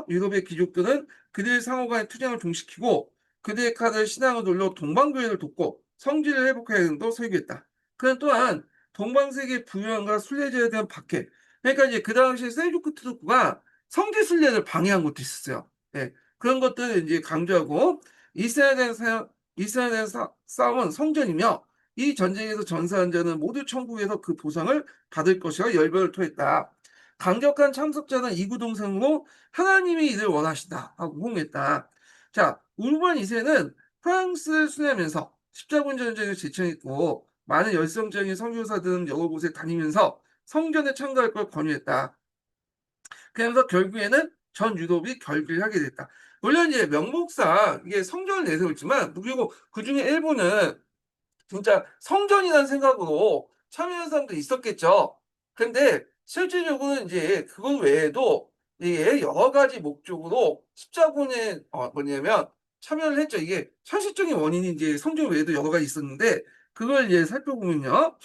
Speaker 1: 유럽의 귀족들은 그들의 상호간의 투쟁을 종식시키고, 그들의 카드를 신앙을 돌려 동방교회를 돕고, 성지를 회복해야 된다고 설교했다. 그는 또한 동방세계 부유함과 순례자에 대한 박해, 그러니까 이제 그 당시에 셀주크 투르크가 성지 순례를 방해한 것도 있었어요. 예, 그런 것들을 이제 강조하고 이스라엘에 대한 싸움은 성전이며 이 전쟁에서 전사한 자는 모두 천국에서 그 보상을 받을 것이라 열변을 토했다. 강력한 참석자는 이구동성으로 하나님이 이를 원하신다 하고 호응했다. 자, 우르반 2세는 프랑스를 순회하면서 십자군 전쟁을 제청했고 많은 열성적인 선교사들은 여러 곳에 다니면서 성전에 참가할 걸 권유했다. 그러면서 결국에는 전 유럽이 결기를 하게 됐다. 물론 이제 명목상 이게 성전을 내세웠지만 그리고 그중에 일부는 진짜 성전이라는 생각으로 참여한 사람도 있었겠죠. 근데 실질적으로는 이제 그것 외에도 이게 여러 가지 목적으로 십자군에 뭐냐면 참여를 했죠. 이게 현실적인 원인이 이제 성전 외에도 여러 가지 있었는데 그걸 이제 살펴보면요.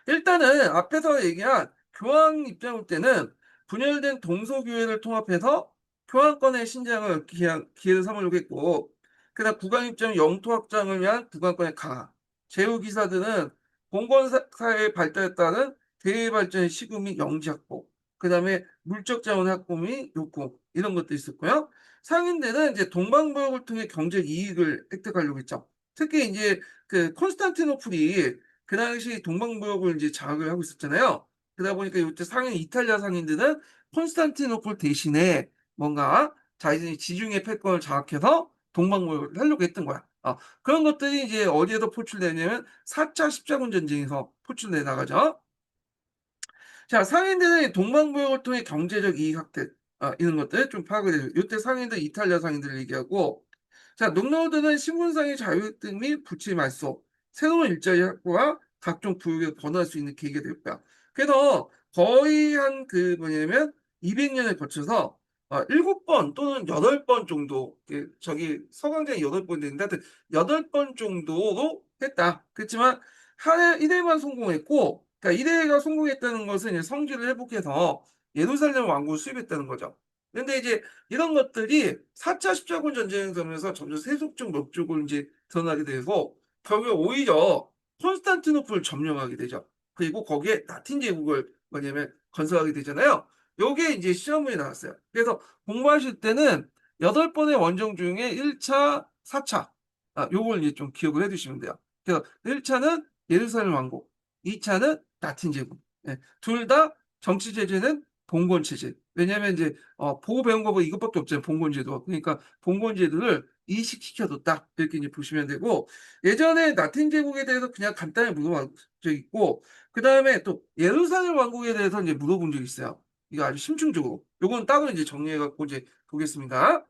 Speaker 1: 일단은 앞에서 얘기한 교황 입장 때는 분열된 동서교회를 통합해서 교황권의 신장을 얻기 위한 기회를 삼으려고 했고, 그다음 국왕 입장 영토 확장을 위한 국왕권의 강화, 제후기사들은 공권사회의 발달에 따른 대외 발전의 시구 및 영지 확보, 그다음에 물적 자원 확보 및 요구 이런 것도 있었고요. 상인들은 이제 동방부역을 통해 경제 이익을 획득하려고 했죠. 특히 이제 그 콘스탄티노플이 그 당시 동방부역을 이제 장악을 하고 있었잖아요. 그러다 보니까 이때 이탈리아 상인들은 콘스탄티노플 대신에 뭔가 자신이 지중해 패권을 장악해서 동방부역을 하려고 했던 거야. 그런 것들이 이제 어디에서 포출되냐면 4차 십자군 전쟁에서 포출돼 나가죠. 자, 상인들은 동방부역을 통해 경제적 이익 확대, 이런 것들 좀 파악을 해요. 이때 상인들, 이탈리아 상인들을 얘기하고, 자, 농노드는 신분상의 자유 및 부채 말소, 새로운 일자리 확보와 각종 부역에 번화할 수 있는 계기가 될 거야. 그래서 거의 한 그 뭐냐면 200년에 거쳐서 7번 또는 8번 정도, 저기 서강대에 8번 됐는데 하여튼 8번 정도로 했다. 그렇지만 한 1회만 성공했고, 그러니까 1회가 성공했다는 것은 이제 성지를 회복해서 예루살렘 왕국을 수입했다는 거죠. 근데 이제 이런 것들이 4차 십자군 전쟁을 하면서 점점 세속적 목적으로 이제 드러나게 되고 결국에 오히려 콘스탄티노플을 점령하게 되죠. 그리고 거기에 라틴 제국을 뭐냐면 건설하게 되잖아요. 요게 이제 시험에 나왔어요. 그래서 공부하실 때는 8번의 원정 중에 1차, 4차 요걸 이제 좀 기억을 해두시면 돼요. 그래서 1차는 예루살렘 왕국, 2차는 라틴 제국. 예, 둘 다 정치 제재는 봉건 체제. 왜냐하면 이제 보고 배운 거뭐 이것밖에 없잖아요. 봉건제도. 그러니까 봉건제도를 이식시켜뒀다. 이렇게 이제 보시면 되고 예전에 라틴 제국에 대해서 그냥 간단히 물어본 적 있고 그 다음에 또 예루살렘 왕국에 대해서 이제 물어본 적이 있어요. 이거 아주 심층적으로. 요건 따로 이제 정리해갖고 이제 보겠습니다.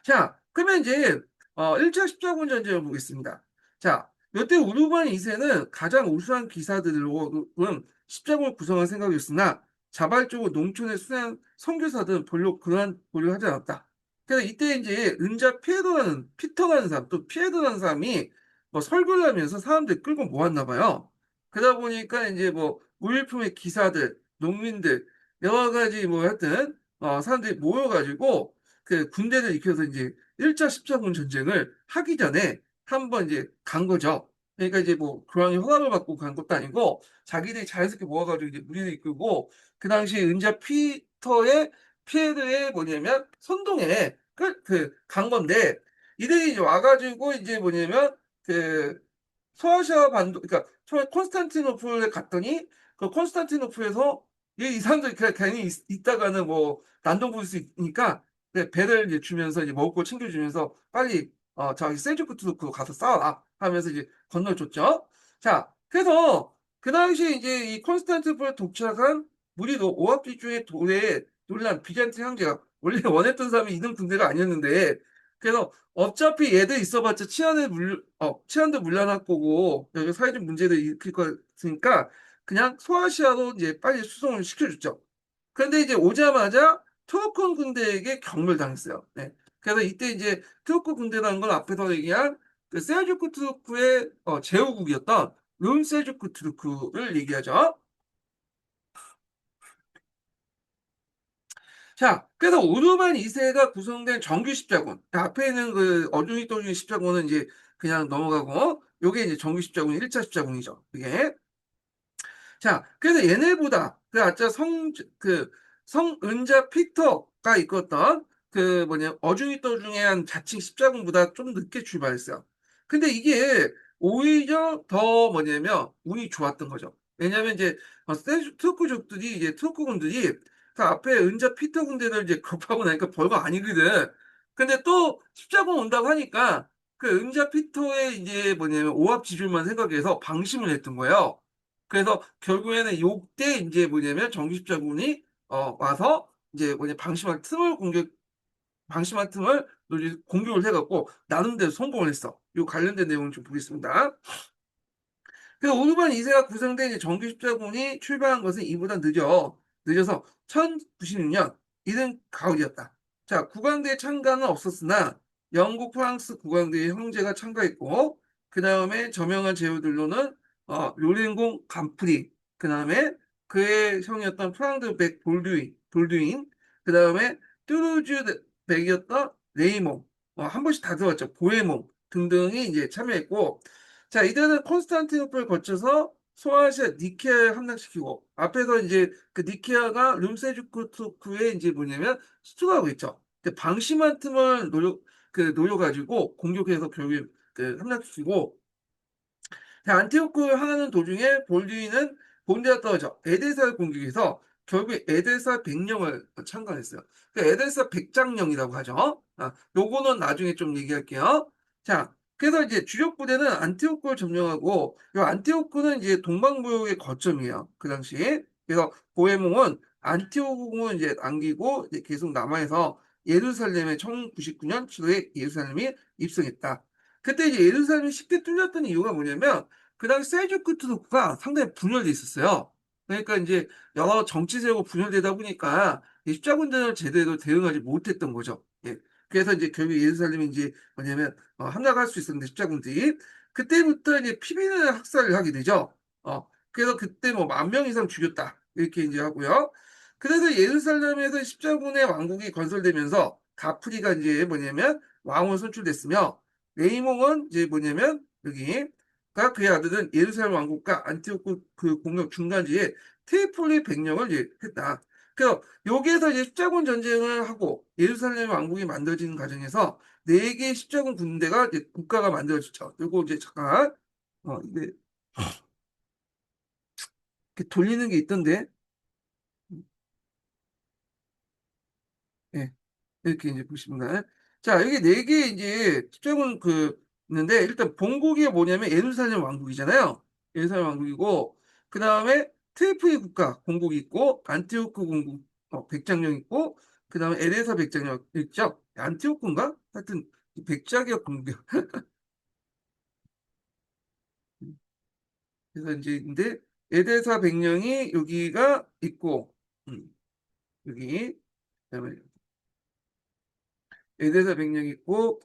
Speaker 1: 자, 그러면 이제 1차 십자군 전쟁을 보겠습니다. 자, 이때 우르반 2세는 가장 우수한 기사들로는 십자군을 구성할 생각이었으나 자발적으로 농촌에 순회한 선교사들은 별로 그러한 고려를 하지 않았다. 그래서 이때 이제 은자 피터라는 사람, 또 피에도라는 사람이 뭐 설교를 하면서 사람들 끌고 모았나 봐요. 그러다 보니까 이제 뭐 무일품의 기사들, 농민들, 여러 가지 뭐 하여튼 사람들이 모여가지고 그 군대를 익혀서 이제 1차 십자군 전쟁을 하기 전에 한번 이제 간 거죠. 그러니까 이제 뭐 교황이 허가를 받고 간 것도 아니고 자기들이 자연스럽게 모아가지고 이제 무리를 이끌고 그 당시 은자 피터의 피에르의 뭐냐면 선동에 간 건데 이들이 이제 와가지고 이제 뭐냐면 그 소아시아 반도 그러니까 처음에 콘스탄티노플에 갔더니 그 콘스탄티노플에서 이 사람들이 그냥 괜히 있다가는 뭐 난동 부릴 수 있으니까 배를 이제 주면서 이제 먹을 거 챙겨주면서 빨리 저기 셀주크 투르크로 가서 싸워라 하면서 이제 건너줬죠. 자, 그래서 그 당시에 이제 이 콘스탄티노플에 도착한 무리도 오합지 중에 도에 놀란 비잔틴 황제가 원래 원했던 사람이 있는 군대가 아니었는데 그래서 어차피 얘들 있어봤자 치안도 물러날 거고 여기 사회적 문제를 일으킬 거니까 그냥 소아시아로 이제 빨리 수송을 시켜줬죠. 그런데 이제 오자마자 투르크 군대에게 경멸당했어요. 네. 그래서 이때 이제 투르크 군대라는 건 앞에서 얘기한 그 셀주크 투르크의 제후국이었던 룸 셀주크 투르크를 얘기하죠. 자, 그래서 오르반 2세가 구성된 정규 십자군. 앞에 있는 그 어중이 떠중이 십자군은 이제 그냥 넘어가고, 요게 이제 정규 십자군 1차 십자군이죠. 이게. 자, 그래서 얘네보다 그 아까 성은자 피터가 이끌었던 그 뭐냐 어중이 떠중의 한 자칭 십자군보다 좀 늦게 출발했어요. 근데 이게 오히려 더 뭐냐면 운이 좋았던 거죠. 왜냐하면 이제 투르크족들이 이제 투르크군들이 그 앞에 은자 피터 군대를 이제 겁하고 나니까 별거 아니거든. 근데 또 십자군 온다고 하니까 그 은자 피터의 이제 뭐냐면 오합 지졸만 생각해서 방심을 했던 거예요. 그래서 결국에는 요때 이제 뭐냐면 정규십자군이 와서 이제 뭐냐 방심한 틈을 공격을 해갖고 나름대로 성공을 했어. 요 관련된 내용을 좀 보겠습니다. 그 오르반 2세가 구성된 이제 정규 십자군이 출발한 것은 이보다 늦어서 1096년 이른 가을이었다. 자, 국왕대 참가는 없었으나 영국, 프랑스 국왕대의 형제가 참가했고 그 다음에 저명한 제후들로는 료랭공 감프리, 그 다음에 그의 형이었던 프랑드 백 볼두인, 그 다음에 뚜루즈 백이었던 레이몽, 한 번씩 다 들어왔죠. 보헤몽 등등이 이제 참여했고 자, 이들은 콘스탄티노플을 거쳐서 소아시아 니케아를 함락시키고 앞에서 이제 그 니케아가 룸세주크투크에 이제 뭐냐면 수출하고 있죠. 방심한 틈을 노려가지고 공격해서 결국 그 함락시키고 안티오크 향하는 도중에 볼두이는 본대가 떨어져 에데사를 공격해서 결국 에데사 백령을 창건했어요. 그 에데사 백장령이라고 하죠. 요거는 나중에 좀 얘기할게요. 자, 그래서 이제 주력 부대는 안티오크를 점령하고 이 안티오크는 이제 동방무역의 거점이에요. 그 당시에. 그래서 보헤몽은 안티오크는 이제 남기고 이제 계속 남아서 예루살렘에 1099년 7월에 예루살렘이 입성했다. 그때 이제 예루살렘이 쉽게 뚫렸던 이유가 뭐냐면 그 당시 셀주크 투르크가 상당히 분열돼 있었어요. 그러니까 이제 여러 정치 세력이 분열되다 보니까 이 십자군들을 제대로 대응하지 못했던 거죠. 예. 그래서 이제 결국 예루살렘이 이제 뭐냐면 함락할 수 있었는데 십자군들이 그때부터 이제 피비는 학살을 하게 되죠. 그래서 그때 뭐 10,000명 이상 죽였다 이렇게 이제 하고요. 그래서 예루살렘에서 십자군의 왕국이 건설되면서 가프리가 이제 뭐냐면 왕으로 선출됐으며 레이몽은 이제 뭐냐면 여기 그의 아들은 예루살렘 왕국과 안티오크 그 공격 중간지에 트리폴리 백령을 이제 했다. 그래서 여기에서 이제 십자군 전쟁을 하고 예루살렘 왕국이 만들어지는 과정에서 네 개의 십자군 군대가 이제 국가가 만들어지죠. 그리고 이제 잠깐 이게 이렇게 돌리는 게 있던데, 예, 이렇게 이제 보시면 자 여기 네 개 이제 십자군 있는데 일단 본국이 뭐냐면 예루살렘 왕국이잖아요. 예루살렘 왕국이고 그 다음에 트리포리 국가 공국이 있고 안티오크 공국 백장령 있고 그 다음에 에레사 백장령 있죠. 안티오크인가? 하여튼 백작이었 공국. 그래서 이제 근데 에데사 백령이 여기가 있고 여기 그다음에 에데사 백령이 있고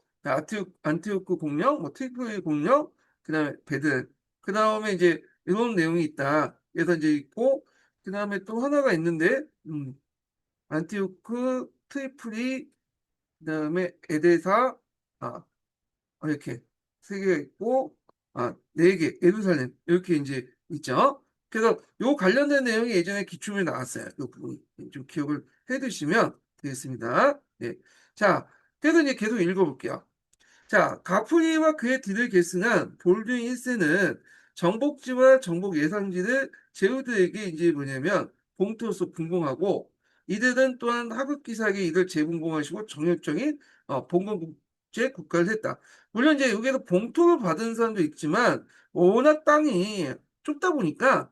Speaker 1: 안티오크 공령, 뭐 트리포리 공령, 그다음에 베드, 그다음에 이제 이런 내용이 있다. 그래서 이제 있고, 그 다음에 또 하나가 있는데, 안티오크, 트리플리, 그 다음에 에데사, 아, 이렇게 세 개가 있고, 네 개, 예루살렘, 이렇게 이제 있죠. 그래서 요 관련된 내용이 예전에 기출문에 나왔어요. 요 부분 좀 기억을 해 두시면 되겠습니다. 네. 자, 그래서 이제 계속 읽어볼게요. 자, 가프리와 그의 뒤를 계승한 볼드윈 1세는 정복지와 정복 예상지를 제후드에게 이제 뭐냐면 봉투로서 분봉하고 이들은 또한 하급기사에게 이들 재분봉하시고 정력적인 봉건국제 국가를 했다. 물론 이제 여기에서 봉투를 받은 사람도 있지만 워낙 땅이 좁다 보니까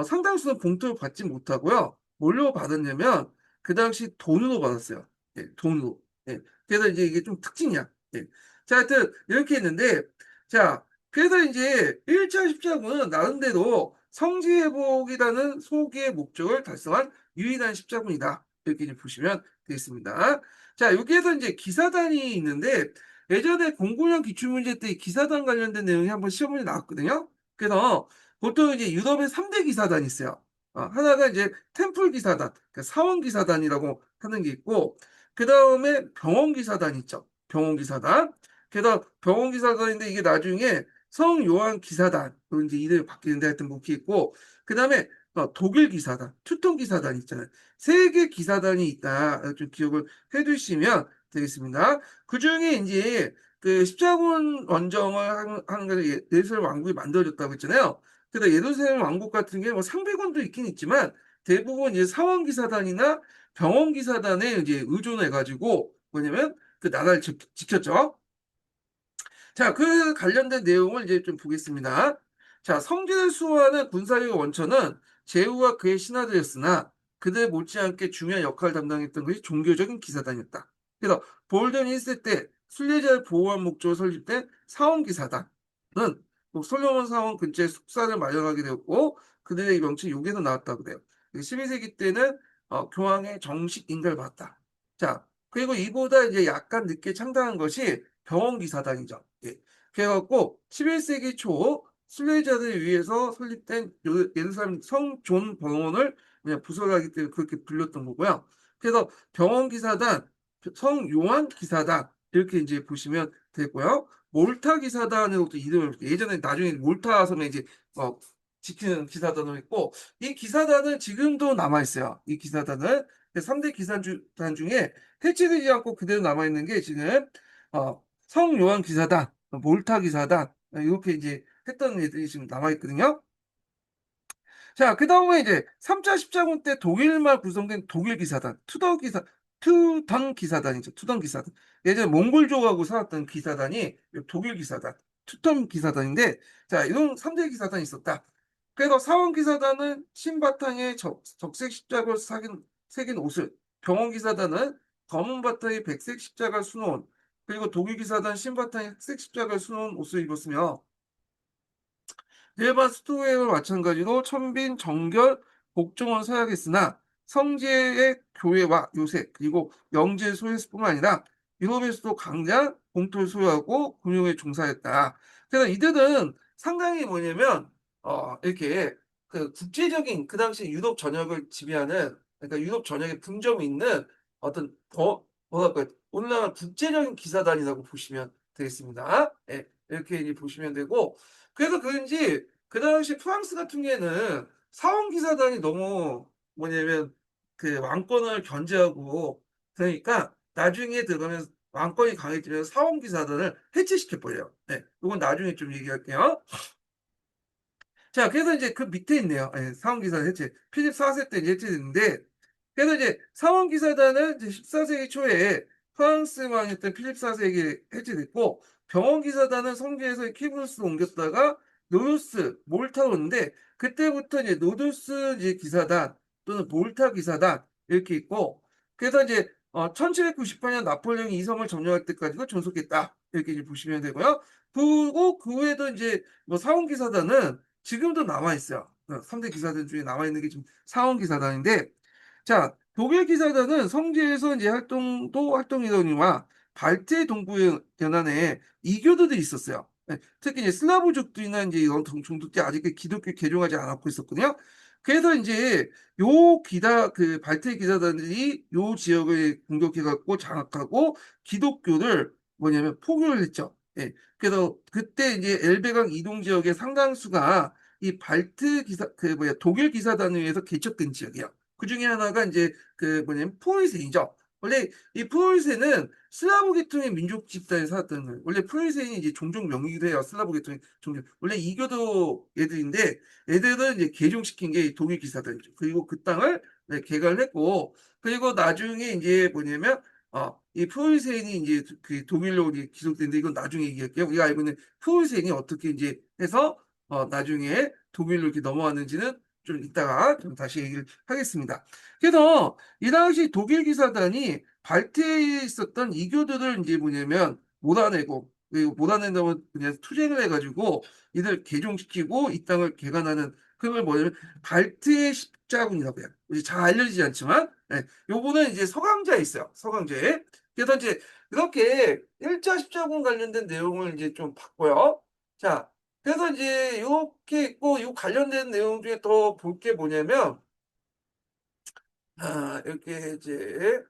Speaker 1: 상당수는 봉투를 받지 못하고요. 뭘로 받았냐면 그 당시 돈으로 받았어요. 예, 돈으로. 예, 그래서 이제 이게 좀 특징이야. 예. 자, 하여튼 이렇게 했는데 자, 그래서 이제 1차 십자군은 나름대로 성지회복이라는 소기의 목적을 달성한 유일한 십자군이다. 이렇게 이제 보시면 되겠습니다. 자, 여기에서 이제 기사단이 있는데 예전에 공군형 기출문제 때 기사단 관련된 내용이 한번 시험문제 나왔거든요. 그래서 보통 이제 유럽에 3대 기사단이 있어요. 하나가 이제 템플 기사단, 그러니까 사원 기사단이라고 하는 게 있고, 그 다음에 병원 기사단 있죠. 병원 기사단. 게다가 병원 기사단인데 이게 나중에 성 요한 기사단 이제 이름이 바뀌는데 하여튼 뭐 이렇게 있고 그 다음에 독일 기사단, 투통 기사단 있잖아요. 세 개 기사단이 있다. 좀 기억을 해두시면 되겠습니다. 그 중에 이제 그 십자군 원정을 하는 거 예루살렘 왕국이 만들어졌다고 했잖아요. 그래서 예루살렘 왕국 같은 게 뭐 상비군도 있긴 있지만 대부분 이제 사원 기사단이나 병원 기사단에 이제 의존해가지고 뭐냐면 그 나라를 지켰죠. 자, 그 관련된 내용을 이제 좀 보겠습니다. 자, 성질을 수호하는 군사력의 원천은 제후와 그의 신하들이었으나 그들 못지않게 중요한 역할을 담당했던 것이 종교적인 기사단이었다. 그래서 볼든 1세 때 순례자를 보호한 목적으로 설립된 사원기사단은 솔로몬 사원 근처에 숙사를 마련하게 되었고 그들의 명칭이 여기서 나왔다고 그래요. 12세기 때는 교황의 정식 인가를 받았다. 자, 그리고 이보다 이제 약간 늦게 창당한 것이 병원기사단이죠. 예. 그래갖고 11세기 초 순례자들을 위해서 설립된 예루살렘 성존 병원을 그냥 부설하기 때문에 그렇게 불렸던 거고요. 그래서 병원기사단, 성요한 기사단 이렇게 이제 보시면 되고요. 몰타 기사단으로 또 이름을 예전에 나중에 몰타 섬에 이제 지키는 기사단으로 있고 이 기사단은 지금도 남아 있어요. 이 기사단은 3대 기사단 중에 해체되지 않고 그대로 남아 있는 게 지금 성요한 기사단, 몰타 기사단 이렇게 이제 했던 애들이 지금 남아 있거든요. 자, 그 다음에 이제 3차 십자군 때 독일말 구성된 독일 기사단, 투던 기사단이죠. 투던 기사단. 예전에 몽골족하고 살았던 기사단이 독일 기사단, 투던 기사단인데, 자, 이런 3대 기사단이 있었다. 그래서 사원 기사단은 신바탕에 적색 십자가를 새긴 옷을, 병원 기사단은 검은 바탕에 백색 십자가를 수놓은, 그리고 독일 기사단 신바탕에 흑색 십자가를 수놓은 옷을 입었으며, 일반 수도회와 마찬가지로 천빈, 정결, 복종을 서약했으나 성지의 교회와 요새 그리고 영지의 소유했을 뿐만 아니라 유럽에서도 강자 공토를 소유하고 금융에 종사했다. 그래서 이들은 상당히 뭐냐면 이렇게 그 국제적인 그 당시 유럽 전역을 지배하는 그러니까 유럽 전역에 분점이 있는 어떤 뭐랄까 오늘날 국제적인 기사단이라고 보시면 되겠습니다. 예, 이렇게 이제 보시면 되고 그래서 그런지 그 당시 프랑스 같은 경우에는 사원기사단이 너무 뭐냐면 그 왕권을 견제하고 그러니까 나중에 들어가면 왕권이 강해지면 사원기사단을 해체시켜 버려요. 네, 이건 나중에 좀 얘기할게요. 자, 그래서 이제 그 밑에 있네요. 예, 사원기사단 해체. 필립 4세 때 이제 해체됐는데, 그래서 이제 사원기사단은 이제 14세기 초에 프랑스 왕이었던 필립 4세에게 해체됐고, 병원기사단은 성지에서 키브루스로 옮겼다가 노두스, 몰타로 오는데, 그때부터 이제 노두스 이제 기사단 또는 몰타 기사단 이렇게 있고, 그래서 이제 1798년 나폴레옹이 이 섬을 점령할 때까지도 존속했다. 이렇게 이제 보시면 되고요. 그리고 그 외에도 이제 뭐 사원기사단은 지금도 남아 있어요. 3대 기사단 중에 남아 있는 게 지금 사원 기사단인데, 자, 독일 기사단은 성지에서 이제 활동이더니와 발제 동부 연안에 이교도들이 있었어요. 네, 특히 이제 슬라브족들이나 이제 이런 종족들이 아직 기독교 개종하지 않았고 있었거든요. 그래서 이제 요 그 발트 기사단들이 요 지역을 공격해갖고 장악하고 기독교를 뭐냐면 포교를 했죠. 예. 그래서 그때 이제 엘베강 이동 지역의 상당수가 이 발트 기사 그 뭐야 독일 기사단에 의해서 개척된 지역이에요. 그 중에 하나가 이제 그 뭐냐면 포이센이죠. 원래 이 프로이센은 슬라브 계통의 민족 집단에 살았던 거예요. 원래 프로이센이 이제 종족 명이기도 해요. 슬라브 계통의 종족. 원래 이교도 애들인데 애들은 이제 개종시킨 게 독일 기사단이죠. 그리고 그 땅을 네, 개간을 했고 그리고 나중에 이제 뭐냐면 이 프로이센이 이제 그 독일로 이제 기속된데 이건 나중에 얘기할게요. 우리가 알고 있는 프로이센이 어떻게 이제 해서 나중에 독일로 이렇게 넘어왔는지는 좀 이따가 좀 다시 얘기를 하겠습니다. 그래서 이 당시 독일 기사단이 발트해에 있었던 이교도를 이제 뭐냐면 몰아내고 그리고 몰아낸다면 그냥 투쟁을 해가지고 이들 개종시키고 이 땅을 개간하는 그걸 뭐냐면 발트해 십자군이라고 해요. 이제 잘 알려지지 않지만 예, 요거는 이제 서강자에 있어요. 서강자에. 그래서 이제 이렇게 일자 십자군 관련된 내용을 이제 좀 봤고요. 자, 그래서 이제 이렇게 있고 이 관련된 내용 중에 더 볼 게 뭐냐면 이렇게 이제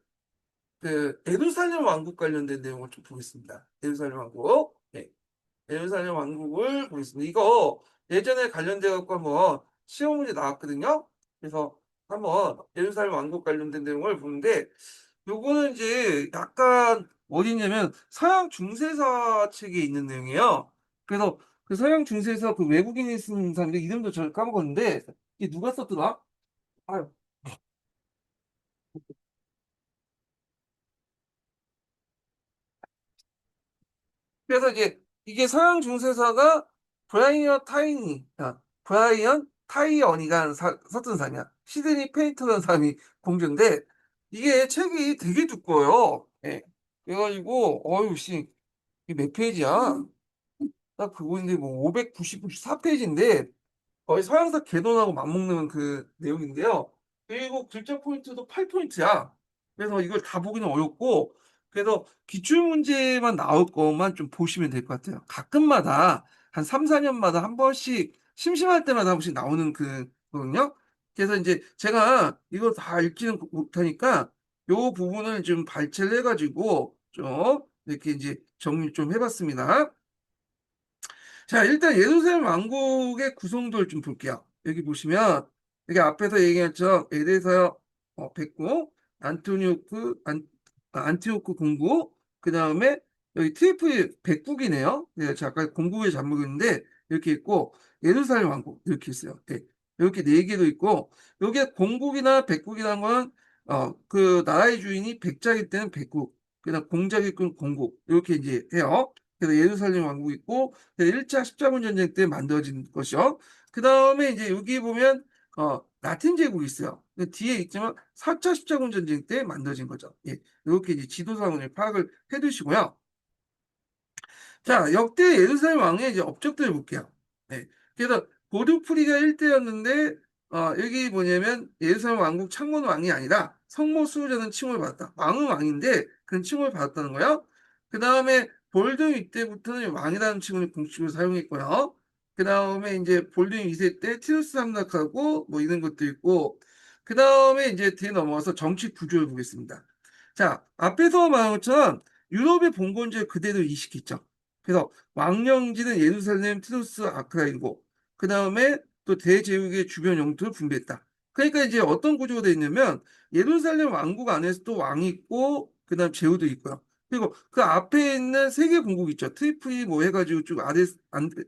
Speaker 1: 그 예루살렘 왕국 관련된 내용을 좀 보겠습니다. 예루살렘 왕국. 네. 예루살렘 왕국을 보겠습니다. 이거 예전에 관련돼 갖고 한번 시험 문제 나왔거든요. 그래서 한번 예루살렘 왕국 관련된 내용을 보는데 요거는 이제 약간 어디냐면 서양 중세사 책에 있는 내용이에요. 그래서 그 서양 중세사 그 외국인이 쓴 사람인데 이름도 잘 까먹었는데 이게 누가 썼더라? 아유. 그래서 이제 이게 서양 중세사가 브라이언 타이어니가 썼던 사람이야. 시드니 페이터라는 사람이 공주인데 이게 책이 되게 두꺼워요. 예. 그래가지고 어유 씨, 이게 몇 페이지야? 딱 그거인데 뭐 594페이지인데 거의 서양사 개론하고 맞먹는 그 내용인데요. 그리고 글자 포인트도 8포인트야. 그래서 이걸 다 보기는 어렵고, 그래서 기출문제만 나올 것만 좀 보시면 될 것 같아요. 가끔마다, 한 3, 4년마다 한 번씩, 심심할 때마다 한 번씩 나오는 거거든요. 그래서 이제 제가 이거 다 읽지는 못하니까, 요 부분을 좀 발췌를 해가지고, 좀, 이렇게 이제 정리 좀 해봤습니다. 자, 일단 예루살렘 왕국의 구성도를 좀 볼게요. 여기 보시면, 여기 앞에서 얘기했죠. 에데사 백국, 안티오크 공국, 그 다음에 여기 트리플 백국이네요. 네, 제가 아까 공국의 잘못했는데, 이렇게 있고, 예루살렘 왕국, 이렇게 있어요. 네, 이렇게 네 개도 있고, 여기에 공국이나 백국이라는 건, 그 나라의 주인이 백작일 때는 백국, 그다음 공작일 때는 공국, 이렇게 이제 해요. 그래서 예루살렘 왕국이 있고, 1차 십자군 전쟁 때 만들어진 것이요. 그 다음에 이제 여기 보면 라틴 제국이 있어요. 뒤에 있지만 4차 십자군 전쟁 때 만들어진 거죠. 예, 이렇게 이제 지도상을 파악을 해두시고요. 자, 역대 예루살렘 왕의 이제 업적들을 볼게요. 네. 그래서 고두프리가 1대였는데, 여기 뭐냐면, 예루살렘 왕국 창건 왕이 아니라 성모 수호자는 칭호를 받았다. 왕은 왕인데, 그런 칭호를 받았다는 거예요. 그 다음에 볼등 이때부터는 왕이라는 칭호를 공식으로 사용했고요. 그 다음에 이제 볼등 2세 때 티루스 함락하고, 뭐 이런 것도 있고, 그 다음에 이제 뒤에 넘어가서 정치 구조를 보겠습니다. 자, 앞에서 말한 것처럼 유럽의 봉건제를 그대로 이식했죠. 그래서 왕령지는 예루살렘, 티도스, 아크라이고 그 다음에 또 대제국의 주변 영토를 분배했다. 그러니까 이제 어떤 구조가 되어 있냐면 예루살렘 왕국 안에서 또 왕이 있고 그다음 제후도 있고요. 그리고 그 앞에 있는 세 개 공국 있죠. 트리프리 뭐 해가지고 쭉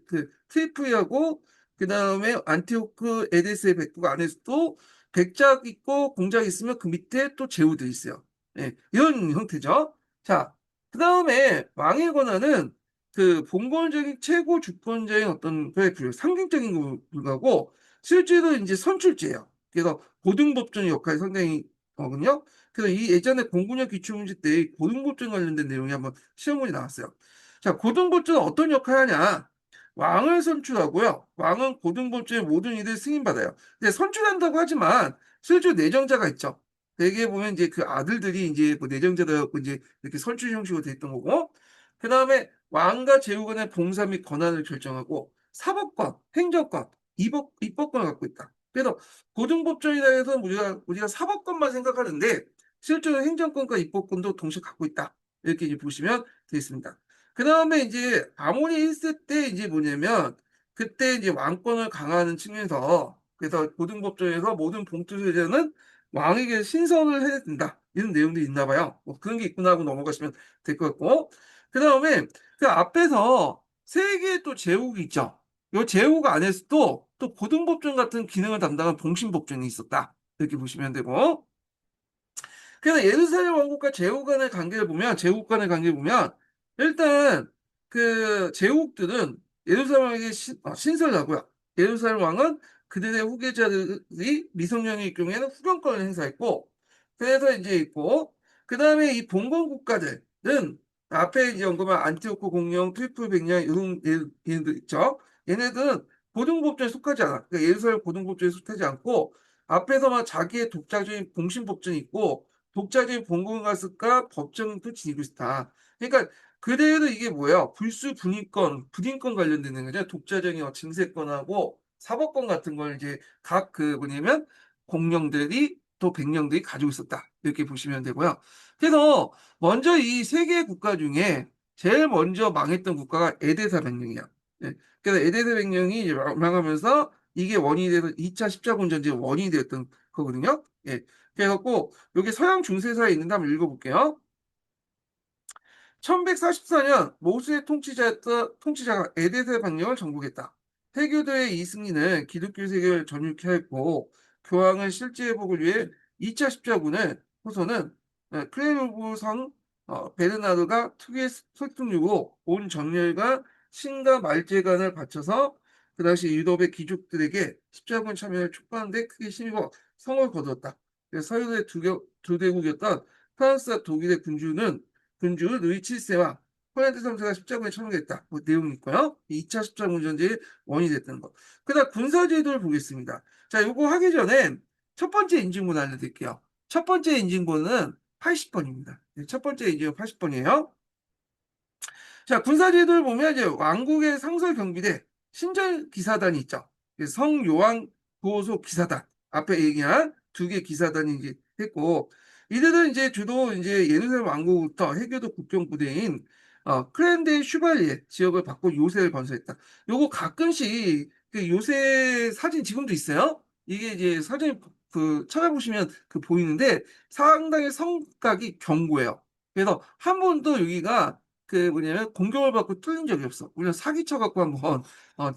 Speaker 1: 그 트리프리하고 그다음에 안티오크 에데스의 백국 안에서도 백작 있고 공작 있으면 그 밑에 또 제후도 있어요. 예, 이런 형태죠. 자, 그 다음에 왕의 권한은 그 봉건적인 최고 주권자의 어떤 거에 상징적인 불구하고 실제로 이제 선출제예요. 그래서 고등법정 역할이 상당히 거든요. 그래서 이 예전에 공군력 기출문제 때 고등법정 관련된 내용이 한번 시험문이 나왔어요. 자, 고등법정은 어떤 역할을 하냐? 왕을 선출하고요. 왕은 고등법정의 모든 일을 승인받아요. 근데 선출한다고 하지만 실제로 내정자가 있죠. 대개 보면 이제 그 아들들이 이제 뭐 내정자들하고 이제 이렇게 선출 형식으로 돼 있던 거고 그 다음에 왕과 제후 간의 봉사 및 권한을 결정하고 사법권, 행정권, 입법권을 갖고 있다. 그래서 고등법정이라 해서 우리가 사법권만 생각하는데 실제로 행정권과 입법권도 동시에 갖고 있다. 이렇게 이제 보시면 되겠습니다. 그 다음에 이제 아모니 1세 때 이제 뭐냐면 그때 이제 왕권을 강화하는 측면에서 그래서 고등법정에서 모든 봉투 세자는 왕에게 신선을 해야 된다. 이런 내용들이 있나 봐요. 뭐 그런 게 있구나 하고 넘어가시면 될 것 같고. 그 다음에 그 앞에서 세 개의 또 제국이 있죠. 이 제국 안에서도 또 고등법정 같은 기능을 담당한 봉신법정이 있었다. 이렇게 보시면 되고. 그래서 예루살렘 왕국과 제국 간의 관계를 보면, 제국 간의 관계를 보면, 일단, 그, 제국들은 예루살렘 왕에게 신설을 하고요. 예루살렘 왕은 그들의 후계자들이 미성년일 경우에는 후견권을 행사했고, 그래서 이제 있고, 그 다음에 이 봉건 국가들은 앞에 이제 언급한 안티오코 공영, 트리플 백령, 이런 얘네들 있죠. 얘네들은 고등법조에 속하지 않아. 그러니까 예루살렘 고등법조에 속하지 않고, 앞에서만 자기의 독자적인 봉신법전이 있고, 독자적인 봉건가습과 법정도 지니고 있다. 그러니까 그대로 이게 뭐예요? 불수 분인권 관련되는 거죠. 독자적인 증세권하고 사법권 같은 걸 이제 각 그 뭐냐면 공령들이 또 백령들이 가지고 있었다. 이렇게 보시면 되고요. 그래서 먼저 이 세 개의 국가 중에 제일 먼저 망했던 국가가 에데사 백령이야. 예. 그래서 에데사 백령이 이제 망하면서 이게 원인이 돼서 2차 십자군 전쟁의 원인이 되었던 거거든요. 예. 그래갖고 여기 서양 중세사에 있는데 한번 읽어볼게요. 1144년 모수의 통치자가 에데스 방령을 정복했다. 해교도의 이승리는 기독교 세계를 전육해 했고 교황의 실제 회복을 위해 2차 십자군을 호소는 클레르부 성 베르나르가 특유의 설득력으로 온 정열과 신과 말재간을 바쳐서 그 당시 유럽의 귀족들에게 십자군 참여를 촉구하는 데 크게 힘입어 성을 거두었다. 서유의 두 대국이었던 프랑스와 독일의 군주 루이 7세와 폴란드 3세가 십자군에 참여했다. 뭐 내용이 있고요. 2차 십자군 전쟁의 원인이 됐다는 거. 그다음 군사제도를 보겠습니다. 자, 요거 하기 전에 첫 번째 인증번 알려드릴게요. 첫 번째 인증번은 80번입니다. 첫 번째 인증은 80번이에요. 자, 군사제도를 보면 이제 왕국의 상설 경비대 신전 기사단이 있죠. 성요한 보호소 기사단 앞에 얘기한 두 개 기사단이 이제 했고 이들은 이제 주로 이제 예루살렘 왕국부터 해교도 국경 부대인 크랜데 슈발리에 지역을 받고 요새를 건설했다. 요거 가끔씩 그 요새 사진 지금도 있어요. 이게 이제 사진 그 찾아보시면 그 보이는데 상당히 성각이 견고해요. 그래서 한 번도 여기가 그 뭐냐면 공격을 받고 뚫린 적이 없어. 물론 사기쳐 갖고 한번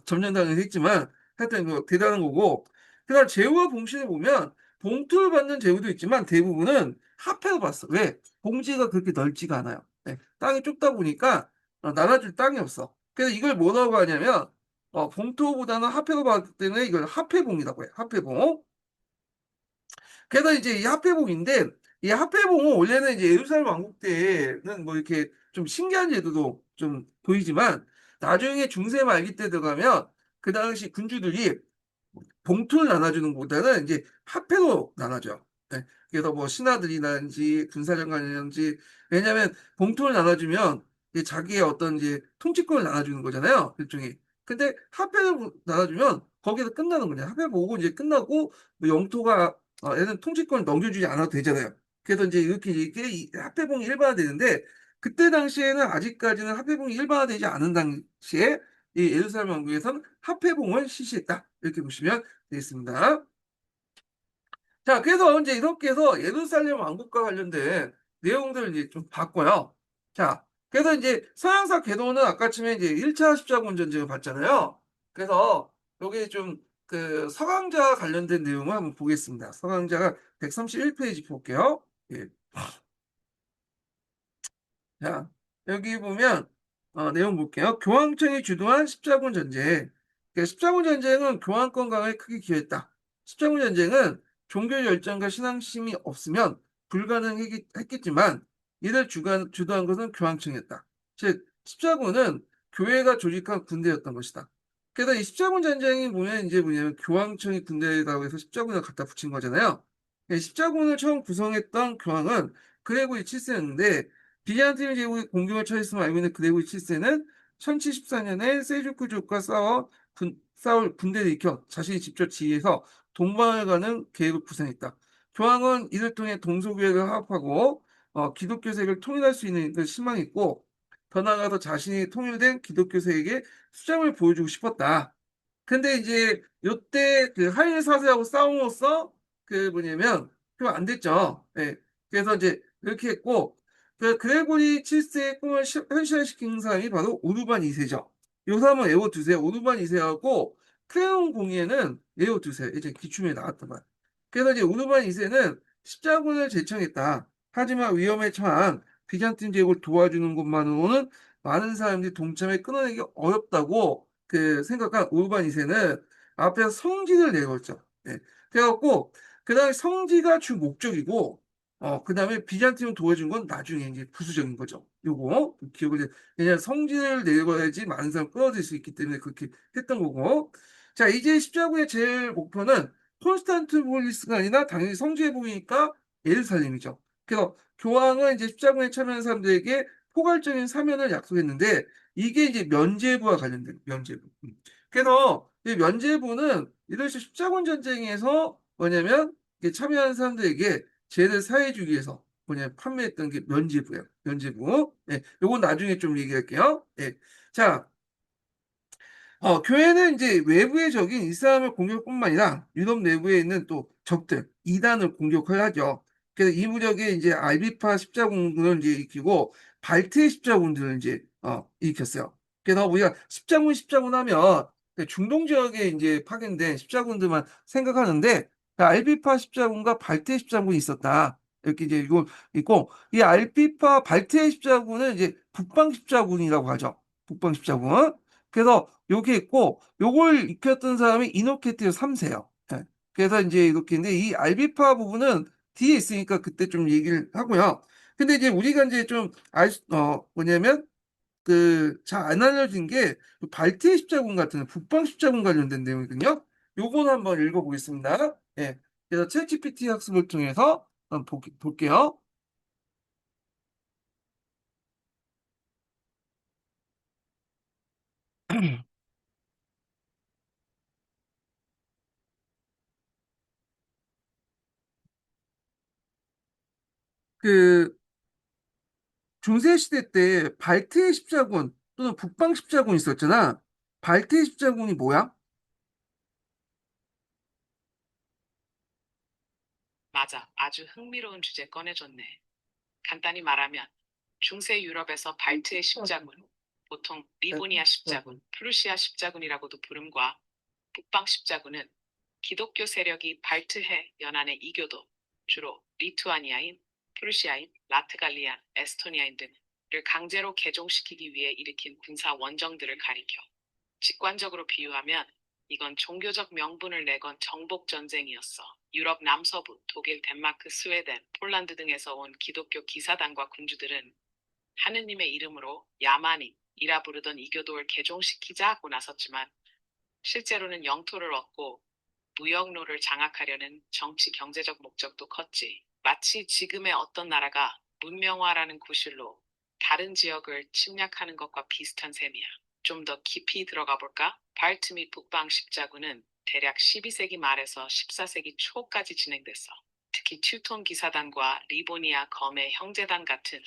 Speaker 1: 점령당을 했지만 하여튼 그 대단한 거고. 그다음 제후와 봉신을 보면 봉투를 받는 제후도 있지만 대부분은 합해서 봤어. 왜? 봉지가 그렇게 넓지가 않아요. 네, 땅이 좁다 보니까 나눠줄 땅이 없어. 그래서 이걸 뭐라고 하냐면 봉투보다는 합해서 봤을 때는 이걸 합해봉이라고 해요. 합해봉. 그래서 이제 이 합해봉인데 이 합해봉은 원래는 이제 예루살렘 왕국 때는 뭐 이렇게 좀 신기한 제도도 좀 보이지만 나중에 중세 말기 때 들어가면 그 당시 군주들이 봉투를 나눠주는 것보다는 이제 화폐로 나눠줘요. 네. 그래서 뭐 신하들이라든지 군사장관이라든지 왜냐하면 봉투를 나눠주면 이제 자기의 어떤 이제 통치권을 나눠주는 거잖아요. 일종의. 근데 화폐를 나눠주면 거기서 끝나는 거냐. 화폐 보고 이제 끝나고 뭐 영토가 얘는 통치권을 넘겨주지 않아도 되잖아요. 그래서 이제 이렇게 이 화폐봉이 일반화되는데 그때 당시에는 아직까지는 화폐봉이 일반화되지 않은 당시에 이 예루살렘 왕국에서는 화폐봉을 실시했다. 이렇게 보시면 되겠습니다. 자, 그래서 이제 이렇게 해서 예루살렘 왕국과 관련된 내용들을 이제 좀 봤고요. 자, 그래서 이제 서양사 궤도는 아까쯤에 이제 1차 십자군 전쟁을 봤잖아요. 그래서 여기 좀 그 서강자 관련된 내용을 한번 보겠습니다. 서강자가 131페이지 볼게요. 예. 자, 여기 보면 내용 볼게요. 교황청이 주도한 십자군 전쟁. 그러니까 십자군 전쟁은 교황권 강화에 크게 기여했다. 십자군 전쟁은 종교 열정과 신앙심이 없으면 불가능했겠지만 이를 주도한 것은 교황청이었다. 즉 십자군은 교회가 조직한 군대였던 것이다. 그래서 이 십자군 전쟁이 보면 이제 뭐냐면 교황청이 군대라고 해서 십자군을 갖다 붙인 거잖아요. 십자군을 처음 구성했던 교황은 그레고리 7세였는데 비잔틴 제국의 공격을 처했음을 알고 있는 그레고리 7세는 1074년에 셀주크족과 싸울 군대를 일으켜 자신이 직접 지휘해서 동방을 가는 계획을 구상했다. 교황은 이를 통해 동서교회를 화합하고 기독교 세계를 통일할 수 있는 그 희망이 있고, 더 나아가서 자신이 통일된 기독교 세계에 수장을 보여주고 싶었다. 근데 이제 요때 그 하일 사세하고 싸움으로써 그 뭐냐면 그 안 됐죠. 예. 그래서 이제 이렇게 했고, 그 그레고리 7세의 꿈을 현실화시킨 사람이 바로 오르반 2세죠. 요 사람은 외워두세요. 오르반 2세하고 크레온 공예는 외워두세요. 이제 기출에 나왔던 거야. 그래서 이제 오르반 2세는 십자군을 제청했다. 하지만 위험에 처한 비잔틴 제국을 도와주는 것만으로는 많은 사람들이 동참에 끊어내기 어렵다고 그 생각한 오르반 2세는 앞에서 성지를 내걸죠. 예. 그래갖고 그 다음에 성지가 주 목적이고, 그 다음에 비잔티움 도와준 건 나중에 이제 부수적인 거죠. 요거 기억을 왜냐면 성지를 내걸어야지 많은 사람 끌어들일 수 있기 때문에 그렇게 했던 거고. 자, 이제 십자군의 제일 목표는 콘스탄티노폴리스가 아니라 당연히 성지에 보이니까 예루살렘이죠. 그래서 교황은 이제 십자군에 참여한 사람들에게 포괄적인 사면을 약속했는데, 이게 이제 면죄부와 관련된 면죄부. 그래서 이 면죄부는 이런 식으로 십자군 전쟁에서 뭐냐면 이게 참여한 사람들에게 죄를 사해주기 위해서 뭐냐 판매했던 게 면죄부예요. 면죄부. 예, 요건 나중에 좀 얘기할게요. 예. 자, 교회는 이제 외부의 적인 이슬람을 공격뿐만 아니라 유럽 내부에 있는 또 적들, 이단을 공격을 하죠. 그래서 이 무렵에 이제 알비파 십자군을 이제 일으키고 발트의 십자군들을 이제 일으켰어요. 그래서 우리가 십자군 하면 중동 지역에 이제 파견된 십자군들만 생각하는데, 알비파 십자군과 발트의 십자군이 있었다. 이렇게 이제 이거 있고, 이 알비파 발트의 십자군은 이제 북방 십자군이라고 하죠. 북방 십자군. 그래서 요게 있고, 요걸 익혔던 사람이 이노케티오 3세요. 그래서 이제 이렇게 있는데, 이 알비파 부분은 뒤에 있으니까 그때 좀 얘기를 하고요. 근데 이제 우리가 이제 좀 뭐냐면, 잘 안 알려진 게, 발트해 십자군 같은, 북방 십자군 관련된 내용이거든요. 요건 한번 읽어보겠습니다. 예. 그래서 챗GPT 학습을 통해서 한번 볼게요. 그, 중세시대 때 발트해 십자군 또는 북방 십자군 있었잖아. 발트해 십자군이 뭐야?
Speaker 2: 맞아. 아주 흥미로운 주제 꺼내줬네. 간단히 말하면 중세 유럽에서 발트의 십자군, 보통 리보니아 십자군, 프루시아 십자군이라고도 부름과 북방 십자군은 기독교 세력이 발트해 연안의 이교도, 주로 리투아니아인, 프루시아인, 라트갈리아, 에스토니아인 등을 강제로 개종시키기 위해 일으킨 군사 원정들을 가리켜 직관적으로 비유하면 이건 종교적 명분을 내건 정복 전쟁이었어. 유럽 남서부, 독일, 덴마크, 스웨덴, 폴란드 등에서 온 기독교 기사단과 군주들은 하느님의 이름으로 야만인이라 부르던 이교도를 개종시키자 하고 나섰지만 실제로는 영토를 얻고 무역로를 장악하려는 정치 경제적 목적도 컸지. 마치 지금의 어떤 나라가 문명화라는 구실로 다른 지역을 침략하는 것과 비슷한 셈이야. 좀 더 깊이 들어가 볼까? 발트 및 북방 십자군은 대략 12세기 말에서 14세기 초까지 진행됐어. 특히 튜톤 기사단과 리보니아 검의 형제단 같은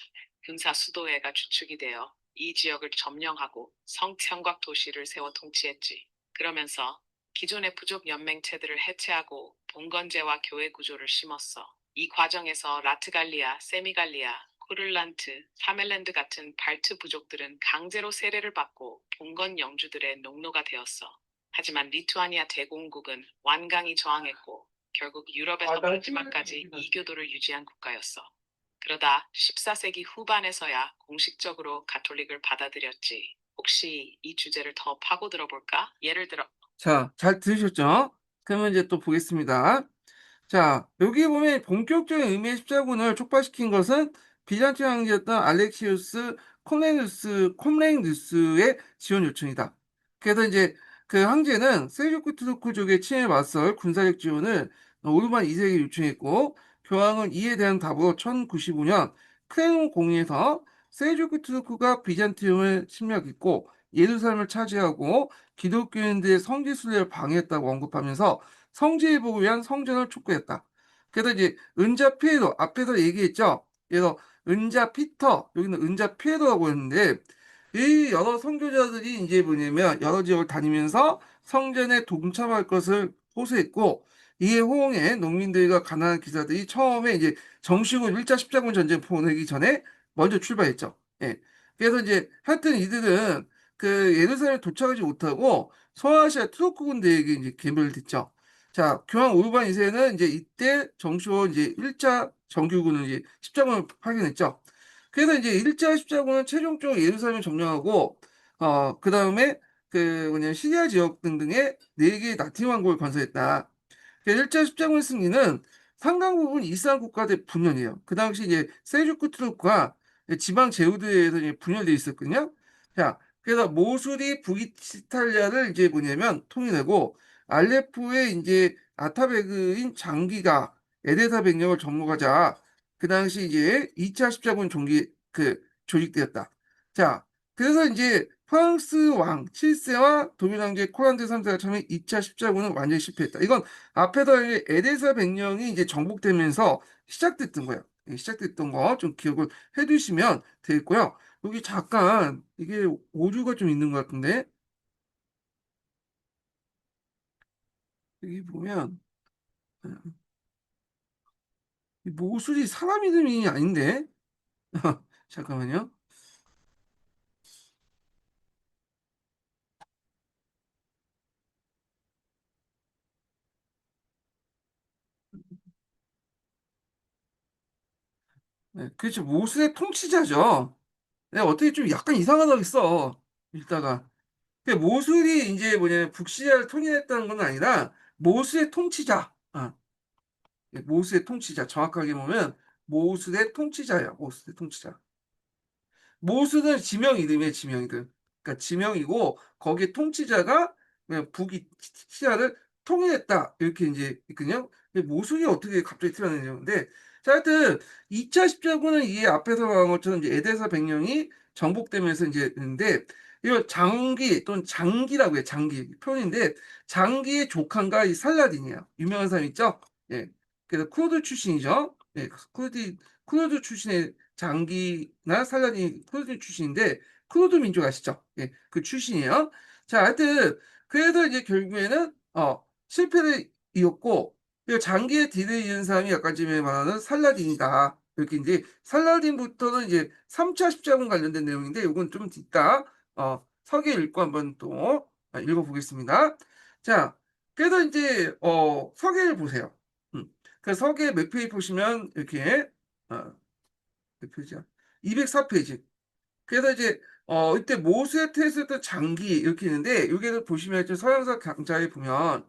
Speaker 2: 군사 수도회가 주축이 되어 이 지역을 점령하고 성곽 도시를 세워 통치했지. 그러면서 기존의 부족 연맹체들을 해체하고 봉건제와 교회 구조를 심었어. 이 과정에서 라트갈리아, 세미갈리아, 쿠를란트, 사멜랜드 같은 발트 부족들은 강제로 세례를 받고 봉건 영주들의 농노가 되었어. 하지만 리투아니아 대공국은 완강히 저항했고 결국 유럽에서 마지막까지 이교도를 유지한 국가였어. 그러다 14세기 후반에서야 공식적으로 가톨릭을 받아들였지. 혹시 이 주제를 더 파고들어 볼까? 예를 들어
Speaker 1: 자, 잘 들으셨죠? 그러면 이제 또 보겠습니다. 자, 여기 보면 본격적인 의미의 십자군을 촉발시킨 것은 비잔틴 황제였던 알렉시우스 콤네누스의 지원 요청이다. 그래서 이제 그 황제는 셀주크 투르크족의 침해에 맞설 군사력 지원을 오르반 2세에게 요청했고, 교황은 이에 대한 답으로 1095년 크레몬 공의에서 셀주크 투르크가 비잔티움을 침략했고 예루살렘을 차지하고 기독교인들의 성지 순례를 방해했다고 언급하면서 성지 회복을 위한 성전을 촉구했다. 그래서 이제 은자 피에로 앞에서 얘기했죠. 그래서 은자 피터 여기는 은자 피에로라고 했는데 이 여러 선교자들이 이제 뭐냐면 여러 지역을 다니면서 성전에 동참할 것을 호소했고 이에 호응해 농민들과 가난한 기사들이 처음에 이제 정식으로 1차 십자군 전쟁 보내기 전에 먼저 출발했죠. 예. 그래서 이제 하여튼 이들은 그 예루살렘에 도착하지 못하고 소아시아 투르크 군대에게 이제 개별됐죠. 자, 교황 우르반 2세는 이제 이때 정식으로 이제 1차 정규군을 이제 십자군을 파견했죠. 그래서 이제 1차 십자군은 최종적으로 예루살렘을 점령하고 그다음에 그 뭐냐 시리아 지역 등등에 4개의 나티 왕국을 건설했다. 1차 십자군 승리는 상당 부분 이슬람 국가들 분열이에요. 그 당시 이제 셀주크 투르크가 지방 제후드에 의해서 이제 분열돼 있었거든요. 자, 그래서 모술이 북이탈리아를 이제 뭐냐면 통일하고 알레포의 이제 아타베그인 장기가 에데사 백령을 접목하자 그 당시 이제 2차 십자군 종기 조직되었다. 자, 그래서 이제 프랑스 왕 7세와 도민 황제 코란데 3세가 참여 2차 십자군은 완전히 실패했다. 이건 앞에서 이제 에데사 백령이 이제 정복되면서 시작됐던 거예요. 시작됐던 거 좀 기억을 해두시면 되겠고요. 여기 잠깐 이게 오류가 좀 있는 것 같은데 여기 보면 이 모술이 사람 이름이 아닌데 잠깐만요. 네, 그렇죠. 모술의 통치자죠. 네, 어떻게 좀 약간 이상하다고 했어. 읽다가. 모술이 이제 뭐냐면 북시리아를 통일했다는 건 아니라 모술의 통치자. 모술의 통치자. 정확하게 보면 모술의 통치자예요. 모술의 통치자. 모수는 지명 이름이에요, 지명 이름. 그러니까 지명이고 거기에 통치자가 그냥 북이시아를 통일했다 이렇게 이제 있거든요. 근데 모순이 어떻게 갑자기 틀어내는데 자, 하여튼 2차 십자군은 이 앞에서 말한 것처럼 이제 에데사 백령이 정복되면서 이제 있는데 이거 장기 또는 장기라고 해요. 장기 표현인데 장기의 조카가 이 살라딘이에요. 유명한 사람 있죠? 예. 그래서 쿠르드 출신이죠. 예. 쿠르드 출신의 장기나 살라딘 쿠르드 출신인데 쿠르드 민족 아시죠? 예, 그 출신이에요. 자, 하여튼 그래서 이제 결국에는 실패를 이었고 이 장기의 뒤를 이은 사람이 약간 지금 말하는 살라딘이다. 이렇게 이제 살라딘부터는 이제 3차 십자군 관련된 내용인데 이건 좀 이따 서기 읽고 한번 또 읽어보겠습니다. 자, 그래서 이제 서기를 보세요. 그 서기 몇 페이지 보시면 이렇게 어, 몇 페이지야? 204페이지. 그래서 이제 이때 모세에 태했었던 장기 이렇게 있는데 여기를 보시면 좀 서양사 강좌에 보면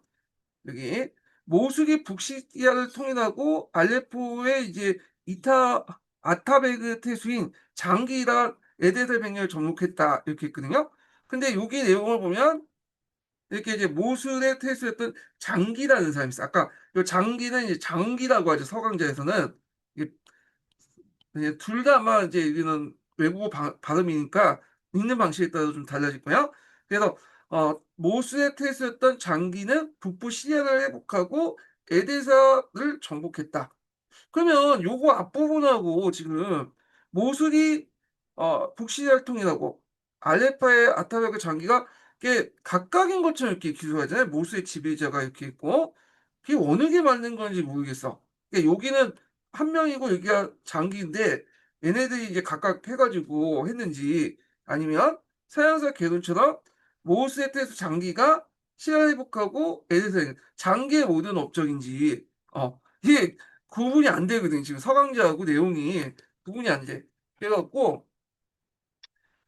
Speaker 1: 여기 모술이 북시리아를 통일하고 알레포의 이제 이타 아타베그 태수인 장기라 에데드 백령을 접목했다 이렇게 있거든요. 근데 여기 내용을 보면 이렇게 이제 모술의 태수였던 장기라는 사람이 있어요. 아까 이 장기는 이제 장기라고 하죠. 서강자에서는 둘 다 아마 이제 여기는 외국어 발음이니까 읽는 방식에 따라 좀 달라질 거예요. 그래서 모수의 태수였던 장기는 북부 시리아를 회복하고 에데사를 정복했다. 그러면 요거 앞부분하고 지금 모술이 북시리아를 통일하고 알레파의 아타베크 장기가 이게 각각인 것처럼 이렇게 기술하잖아요. 모수의 지배자가 이렇게 있고 그게 어느 게 맞는 건지 모르겠어. 그러니까 여기는 한 명이고 여기가 장기인데 얘네들이 이제 각각 해가지고 했는지 아니면 서양사 개론처럼 모수의 태수 장기가 시야 회복하고 에데사 장기의 모든 업적인지 이게 구분이 안 되거든. 지금 서강자하고 내용이 구분이 안 돼. 그래갖고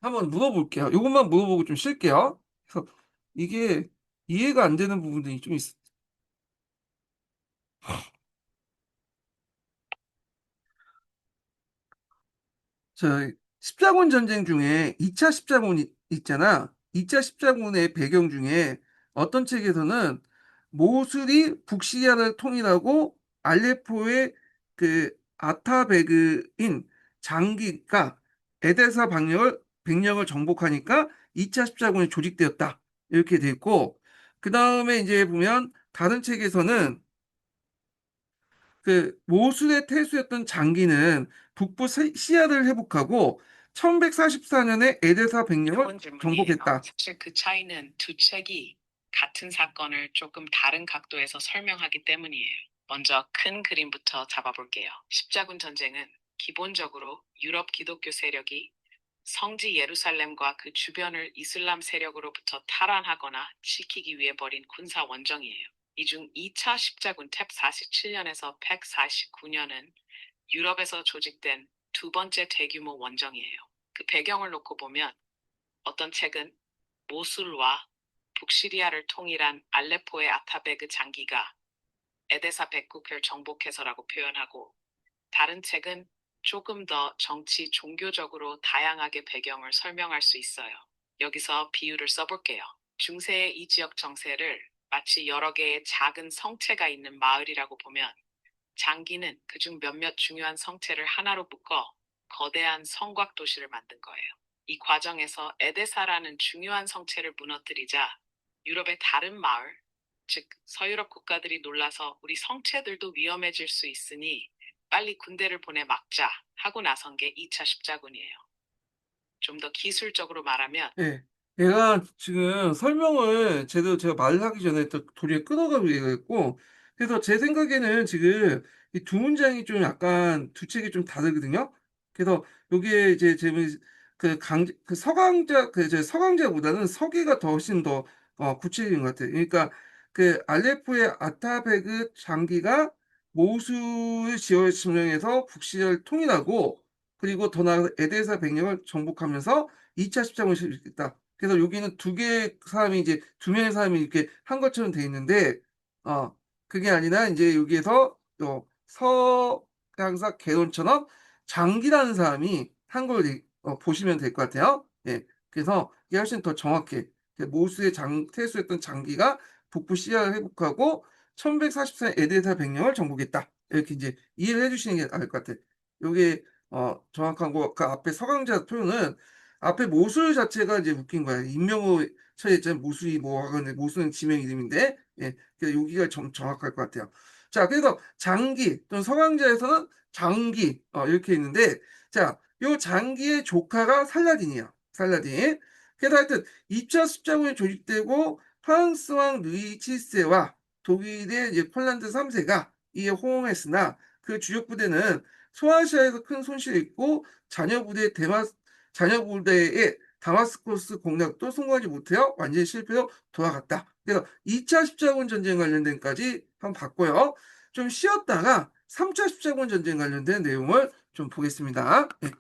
Speaker 1: 한번 물어볼게요. 이것만 물어보고 좀 쉴게요. 그래서 이게 이해가 안 되는 부분들이 좀 있어. 저 십자군 전쟁 중에 2차 십자군 있잖아. 2차 십자군의 배경 중에 어떤 책에서는 모술이 북시리아를 통일하고 알레포의 그 아타베그인 장기가 에데사 백령을 정복하니까 2차 십자군이 조직되었다. 이렇게 돼 있고, 그 다음에 이제 보면 다른 책에서는 그 모술의 태수였던 장기는 북부 시야를 회복하고 1144년에 에데사 백령을
Speaker 2: 좋은 질문이에요.
Speaker 1: 정복했다.
Speaker 2: 사실 그 차이는 두 책이 같은 사건을 조금 다른 각도에서 설명하기 때문이에요. 먼저 큰 그림부터 잡아볼게요. 십자군 전쟁은 기본적으로 유럽 기독교 세력이 성지 예루살렘과 그 주변을 이슬람 세력으로부터 탈환하거나 지키기 위해 벌인 군사 원정이에요. 이 중 2차 십자군 탭 47년에서 149년은 유럽에서 조직된 두 번째 대규모 원정이에요. 그 배경을 놓고 보면 어떤 책은 모술과 북시리아를 통일한 알레포의 아타베그 장기가 에데사 백국을 정복해서라고 표현하고, 다른 책은 조금 더 정치, 종교적으로 다양하게 배경을 설명할 수 있어요. 여기서 비유를 써볼게요. 중세의 이 지역 정세를 마치 여러 개의 작은 성체가 있는 마을이라고 보면, 장기는 그중 몇몇 중요한 성체를 하나로 묶어 거대한 성곽 도시를 만든 거예요. 이 과정에서 에데사라는 중요한 성체를 무너뜨리자 유럽의 다른 마을, 즉 서유럽 국가들이 놀라서 우리 성체들도 위험해질 수 있으니 빨리 군대를 보내 막자 하고 나선 게 2차 십자군이에요. 좀 더 기술적으로 말하면
Speaker 1: 예. 얘가 지금 설명을 제가 말을 하기 전에 또 도리어 끊어가고 얘기했고, 그래서 제 생각에는 지금 이 두 문장이 좀 약간 두 책이 좀 다르거든요. 그래서 요게 이제 제그 서강자보다는 서기가 더 훨씬 더 구체적인 것 같아요. 그러니까 그 알레포의 아타베그 장기가 모sul 지역 점령해서 북시를 통일하고, 그리고 더 나아가 에데사 백령을 정복하면서 2차 십자군을 시작했다. 그래서 여기는 두 개의 사람이 이제 두 명의 사람이 이렇게 한 것처럼 돼 있는데, 그게 아니라 이제 여기에서 서양사 개론처럼 장기라는 사람이 한 걸 보시면 될 것 같아요. 예. 그래서 이게 훨씬 더 정확해. 모수의 태수였던 장기가 북부 시야를 회복하고 1144년 에데사 백령을 정복했다. 이렇게 이제 이해를 해주시는 게 나을 것 같아. 요게 정확한 거. 그 앞에 서강자 표현은 앞에 모술 자체가 이제 웃긴 거야. 임명호 처에 있잖아요. 모술이 뭐 하건데 모술은 지명 이름인데, 예. 그래서 여기가 정확할 것 같아요. 자, 그래서 장기 또는 서강자에서는 장기 이렇게 있는데, 자, 요 장기의 조카가 살라딘이야. 살라딘. 그래서 하여튼 2차 십자군이 조직되고 프랑스 왕 루이 7세와 독일의 이제 폴란드 3세가 이에 호응했으나 그 주력 부대는 소아시아에서 큰 손실을 입고 자녀 부대의 다마스커스 공략도 성공하지 못하여 완전히 실패로 돌아갔다. 그래서 2차 십자군 전쟁 관련된 까지 한번 봤고요. 좀 쉬었다가 3차 십자군 전쟁 관련된 내용을 좀 보겠습니다. 네.